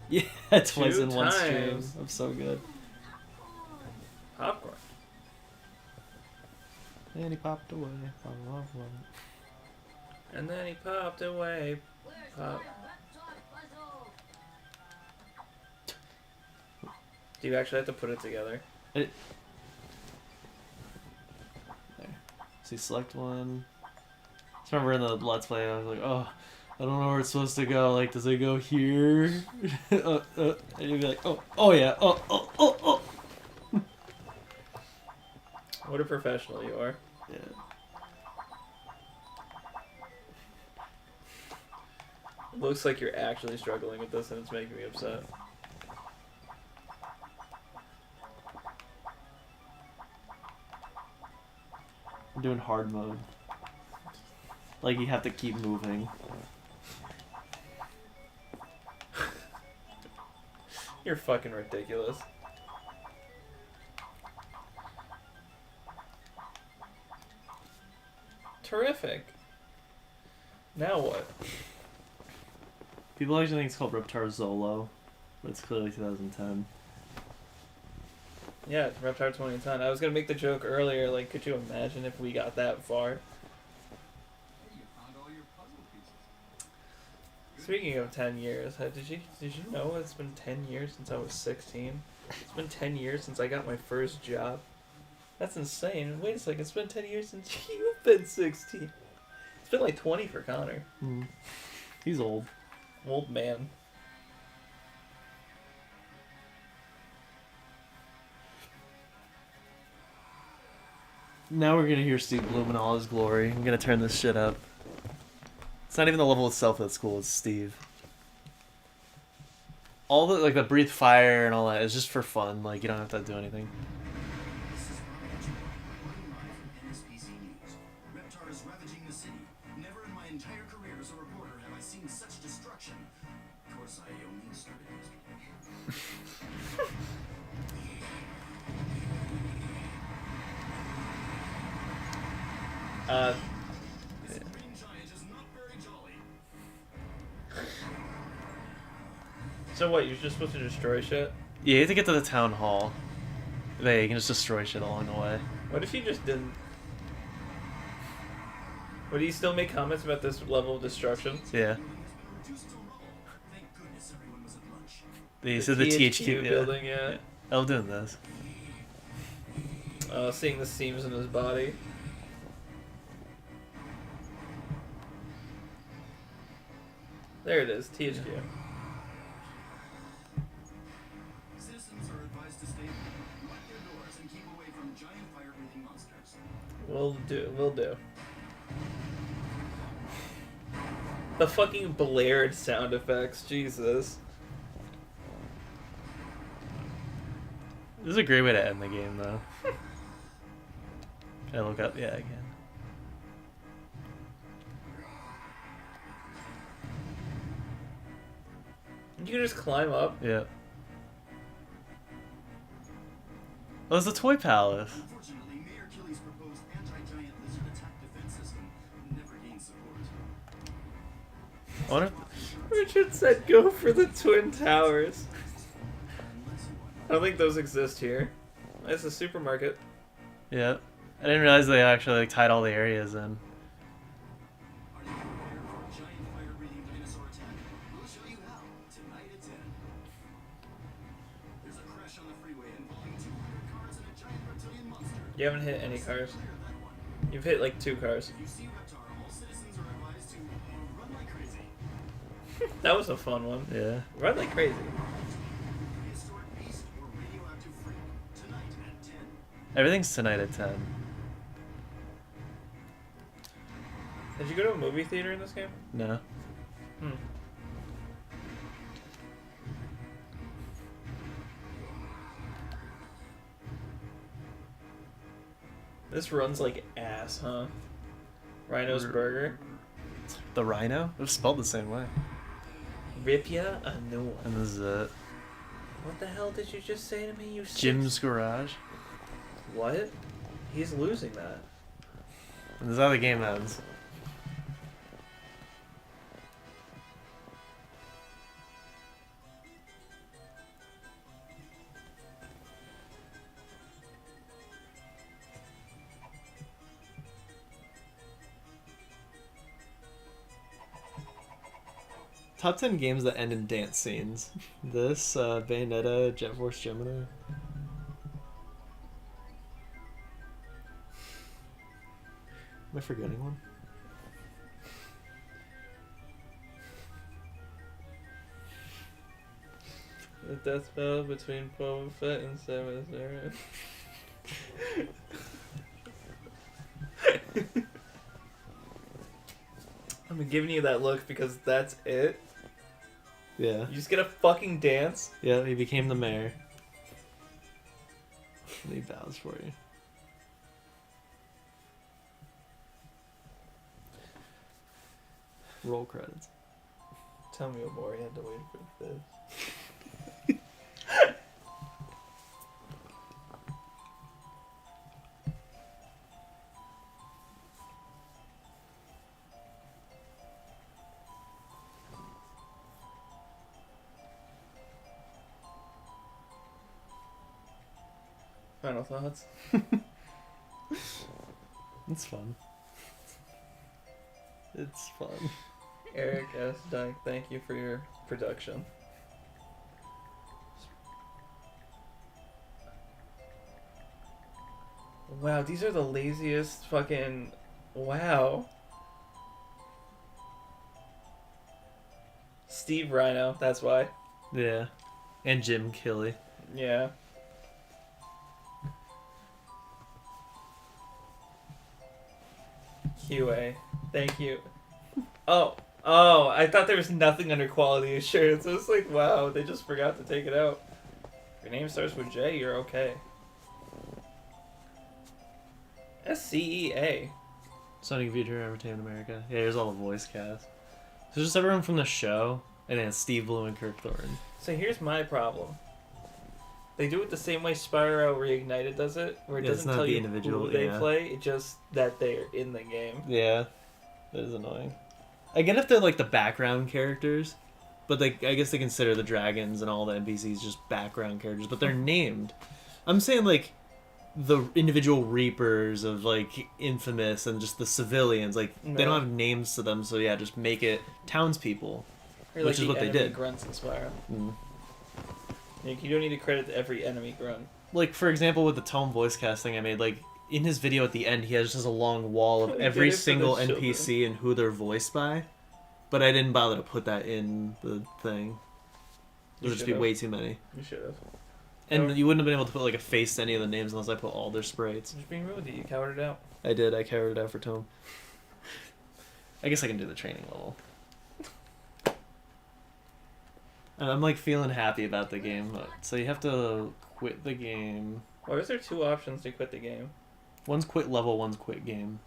[SPEAKER 1] Yeah, twice
[SPEAKER 2] 2
[SPEAKER 1] in one stream.
[SPEAKER 2] times.
[SPEAKER 1] I'm so good.
[SPEAKER 2] Popcorn.
[SPEAKER 1] And he popped away. Popped away.
[SPEAKER 2] And then he popped away.
[SPEAKER 3] Where's
[SPEAKER 2] Uh,
[SPEAKER 3] my Reptar puzzle?
[SPEAKER 2] Do you actually have to put it together?
[SPEAKER 1] There. So you select one. Just remember in the Let's Play, I was like, oh, I don't know where it's supposed to go. Like, does it go here? And you'd be like, oh yeah, oh.
[SPEAKER 2] What a professional you are.
[SPEAKER 1] Yeah.
[SPEAKER 2] It looks like you're actually struggling with this and it's making me upset.
[SPEAKER 1] I'm doing hard mode. Like, you have to keep moving.
[SPEAKER 2] You're fucking ridiculous. Terrific. Now what?
[SPEAKER 1] People actually think it's called Reptar Zolo, but it's clearly 2010.
[SPEAKER 2] Yeah, it's Reptar 2010. I was gonna make the joke earlier, like, could you imagine if we got that far?
[SPEAKER 4] Hey, you found all your puzzle pieces.
[SPEAKER 2] Speaking of 10 years, did you know it's been 10 years since I was 16? It's been 10 years since I got my first job. That's insane. Wait a second, it's been 10 years since you've been 16. It's been like 20 for Connor.
[SPEAKER 1] He's old.
[SPEAKER 2] Old man.
[SPEAKER 1] Now we're gonna hear Steve Bloom in all his glory. I'm gonna turn this shit up. It's not even the level itself that's cool, it's Steve. All the, like, the breathe fire and all that is just for fun. Like, you don't have to do anything.
[SPEAKER 3] This is reporting live from NSPC News. Reptar is ravaging the city. Never in my entire career as a reporter have I seen such destruction. Of course, I only started yesterday. This green giant is not very jolly.
[SPEAKER 2] So what, you're just supposed to destroy shit?
[SPEAKER 1] Yeah, you have to get to the town hall. There, you can just destroy shit along the way.
[SPEAKER 2] What if you just didn't? Would he still make comments about this level of destruction?
[SPEAKER 1] Yeah.
[SPEAKER 3] Reduced to rubble. Thank goodness everyone was at lunch.
[SPEAKER 1] They said the THQ
[SPEAKER 2] building, yeah.
[SPEAKER 1] I love doing this.
[SPEAKER 2] Seeing the seams in his body. There it is, THQ.
[SPEAKER 3] Citizens are advised to stay lock their doors and keep away from giant fire-breathing monsters.
[SPEAKER 2] Will do. The fucking blared sound effects, Jesus.
[SPEAKER 1] This is a great way to end the game, though. Can I look up? Yeah, I can.
[SPEAKER 2] You can just climb up.
[SPEAKER 1] Yeah. Oh, there's a toy palace.
[SPEAKER 3] Unfortunately, Mayor Killy's proposed anti-giant lizard attack defense system never gained support.
[SPEAKER 1] I wonder
[SPEAKER 2] Richard said go for the Twin Towers.
[SPEAKER 3] Unless you want
[SPEAKER 2] I don't think those exist here. It's a supermarket.
[SPEAKER 1] Yeah. I didn't realize they actually, like, tied all the areas in.
[SPEAKER 3] Are you prepared for a giant fire-breathing dinosaur attack? We'll show you how, tonight at 10. There's a crash on the freeway involving 200 cars and a giant reptilian monster.
[SPEAKER 2] You haven't hit any cars.
[SPEAKER 3] Clear that one.
[SPEAKER 2] You've hit like 2 cars.
[SPEAKER 3] If you see Reptar, all citizens are advised to run like crazy.
[SPEAKER 2] That was a fun one.
[SPEAKER 1] Yeah.
[SPEAKER 2] Run like crazy.
[SPEAKER 3] Prehistoric beast or radioactive freak. Tonight at 10.
[SPEAKER 1] Everything's tonight at 10.
[SPEAKER 2] Did you go to a movie theater in this game?
[SPEAKER 1] No.
[SPEAKER 2] This runs like ass, huh? Rhino's Burger.
[SPEAKER 1] The Rhino? It was spelled the same way.
[SPEAKER 2] Rip ya a new one.
[SPEAKER 1] And this is it.
[SPEAKER 2] What the hell did you just say to me? You
[SPEAKER 1] Jim's Garage.
[SPEAKER 2] What? He's losing that.
[SPEAKER 1] And this is how the game ends. Top 10 games that end in dance scenes. This, Bayonetta, Jet Force Gemini. Am I forgetting one?
[SPEAKER 2] The death battle between Boba Fett and Samus Aran. I'm giving you that look because that's it.
[SPEAKER 1] Yeah.
[SPEAKER 2] You just get a fucking dance.
[SPEAKER 1] Yeah, he became the mayor. And he bows for you. Roll credits.
[SPEAKER 2] Tell me what more you had to wait for this. Final thoughts?
[SPEAKER 1] It's fun. It's fun.
[SPEAKER 2] Eric S. Dunk, thank you for your production. Wow, these are the laziest fucking... Wow. Steve Rhino, that's why.
[SPEAKER 1] Yeah. And Jim Kelly.
[SPEAKER 2] Yeah. QA, thank you. Oh, I thought there was nothing under quality assurance. I was like, wow, they just forgot to take it out. If your name starts with J, you're okay. SCEA.
[SPEAKER 1] Sonic Future Entertainment America. Yeah, here's all the voice cast. So just everyone from the show, and then Steve Blum and Kirk Thornton.
[SPEAKER 2] So here's my problem. They do it the same way Spyro Reignited does it, where it
[SPEAKER 1] Yeah, it's
[SPEAKER 2] doesn't
[SPEAKER 1] not
[SPEAKER 2] tell
[SPEAKER 1] the
[SPEAKER 2] you
[SPEAKER 1] individual,
[SPEAKER 2] who they
[SPEAKER 1] yeah.
[SPEAKER 2] play, it's just that they're in the game.
[SPEAKER 1] Yeah, that is annoying. I get if they're like the background characters, but I guess they consider the dragons and all the NPCs just background characters, but they're named. I'm saying like the individual Reapers of like Infamous and just the civilians, like they don't have names to them, so yeah, just make it townspeople.
[SPEAKER 2] Or
[SPEAKER 1] Which is
[SPEAKER 2] the
[SPEAKER 1] what they
[SPEAKER 2] enemy
[SPEAKER 1] did.
[SPEAKER 2] grunts in Spyro.
[SPEAKER 1] Mm.
[SPEAKER 2] Like, you don't need to credit every enemy grunt.
[SPEAKER 1] Like for example, with the tone voice casting I made, like in his video at the end, he has just a long wall of
[SPEAKER 2] They
[SPEAKER 1] every
[SPEAKER 2] did it for
[SPEAKER 1] single
[SPEAKER 2] the
[SPEAKER 1] NPC and who they're voiced by, but I didn't bother to put that in the thing. There would just be
[SPEAKER 2] should've.
[SPEAKER 1] way too many.
[SPEAKER 2] You should have.
[SPEAKER 1] And
[SPEAKER 2] Or-
[SPEAKER 1] you wouldn't have been able to put like a face to any of the names unless I put all their sprites.
[SPEAKER 2] Just being real with you, you cowered it out.
[SPEAKER 1] I did. I carried it out for Tome. I guess I can do the training level. And I'm like feeling happy about the game. So you have to quit the game.
[SPEAKER 2] Or is there two options to quit the game?
[SPEAKER 1] One's quit level, one's quit game.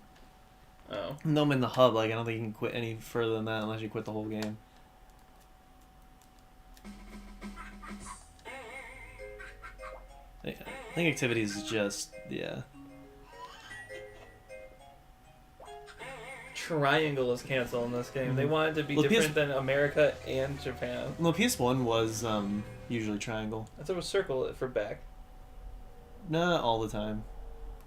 [SPEAKER 2] Oh.
[SPEAKER 1] No, I'm in the hub. Like I don't think you can quit any further than that unless you quit the whole game. I think activities is just yeah.
[SPEAKER 2] Triangle is canceled in this game. They
[SPEAKER 1] Mhm.
[SPEAKER 2] wanted to be
[SPEAKER 1] Well,
[SPEAKER 2] different than America and Japan.
[SPEAKER 1] No, PS1 was usually triangle.
[SPEAKER 2] I thought it was circle for back.
[SPEAKER 1] Not all the time.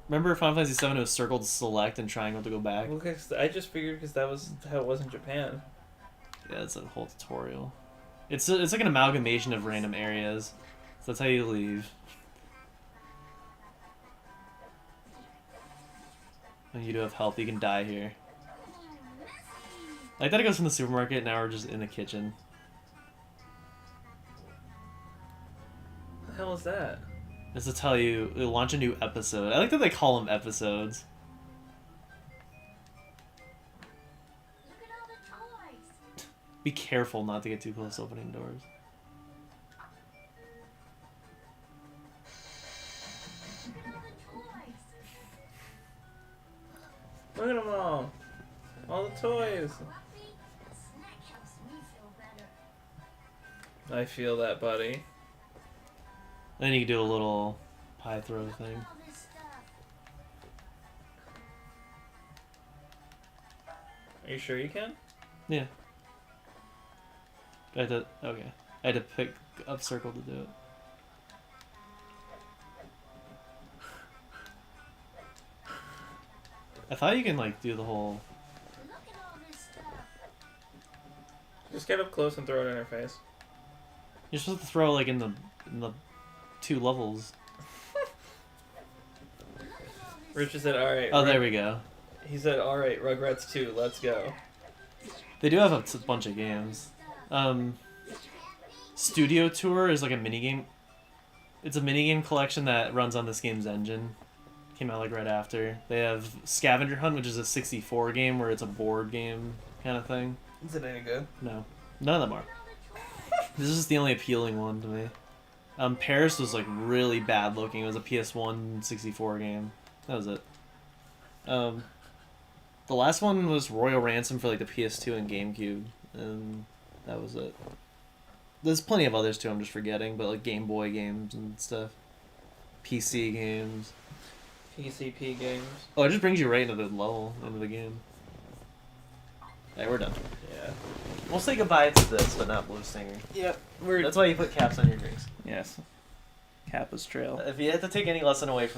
[SPEAKER 1] Remember Final Fantasy VII? It was circle to select and triangle to go back.
[SPEAKER 2] Well, 'cause I just figured because that was how it was in Japan.
[SPEAKER 1] Yeah, it's a whole tutorial. It's like an amalgamation of random areas. So that's how you leave. And you do have health. You can die here. I thought it goes from the supermarket. Now we're just in the kitchen.
[SPEAKER 2] What the hell is that?
[SPEAKER 1] It's to tell you, they launch a new episode. I like that they call them episodes.
[SPEAKER 3] Look at all the toys.
[SPEAKER 1] Be careful not to get too close to opening doors.
[SPEAKER 3] Look at all the toys.
[SPEAKER 2] Look at them all. All the toys.
[SPEAKER 3] Fluffy, a snack helps me feel better.
[SPEAKER 2] I feel that, buddy.
[SPEAKER 1] Then you can do a little pie throw
[SPEAKER 3] Look
[SPEAKER 1] thing.
[SPEAKER 3] at all this stuff.
[SPEAKER 2] Are you sure you can?
[SPEAKER 1] Yeah. I had to, okay. I had to pick up circle to do it. I thought you can like do the whole.
[SPEAKER 3] Look at all this stuff.
[SPEAKER 2] Just get up close and throw it in her face.
[SPEAKER 1] You're supposed to throw like in the 2 levels.
[SPEAKER 2] Richard said, "All right."
[SPEAKER 1] Oh, there we go.
[SPEAKER 2] He said, "All right, Rugrats 2, let's go."
[SPEAKER 1] They do have a bunch of games. Studio Tour is like a minigame. It's a minigame collection that runs on this game's engine. Came out like right after. They have Scavenger Hunt, which is a 64 game where it's a board game kind of thing.
[SPEAKER 2] Is it any good?
[SPEAKER 1] No, none of them are. This is the only appealing one to me. Paris was like really bad looking. It was a PS1 64 game. That was it. The last one was Royal Ransom for like the PS2 and GameCube, and that was it. There's plenty of others too. I'm just forgetting, but like Game Boy games and stuff, PC games.
[SPEAKER 2] PCP games.
[SPEAKER 1] Oh, it just brings you right into the level, into the game. Alright, we're done.
[SPEAKER 2] Yeah.
[SPEAKER 1] We'll say goodbye to this, but not Blue Stinger.
[SPEAKER 2] Yep.
[SPEAKER 1] That's why you put caps on your drinks.
[SPEAKER 2] Yes. Kappa's Trail.
[SPEAKER 1] If you had to take any lesson away from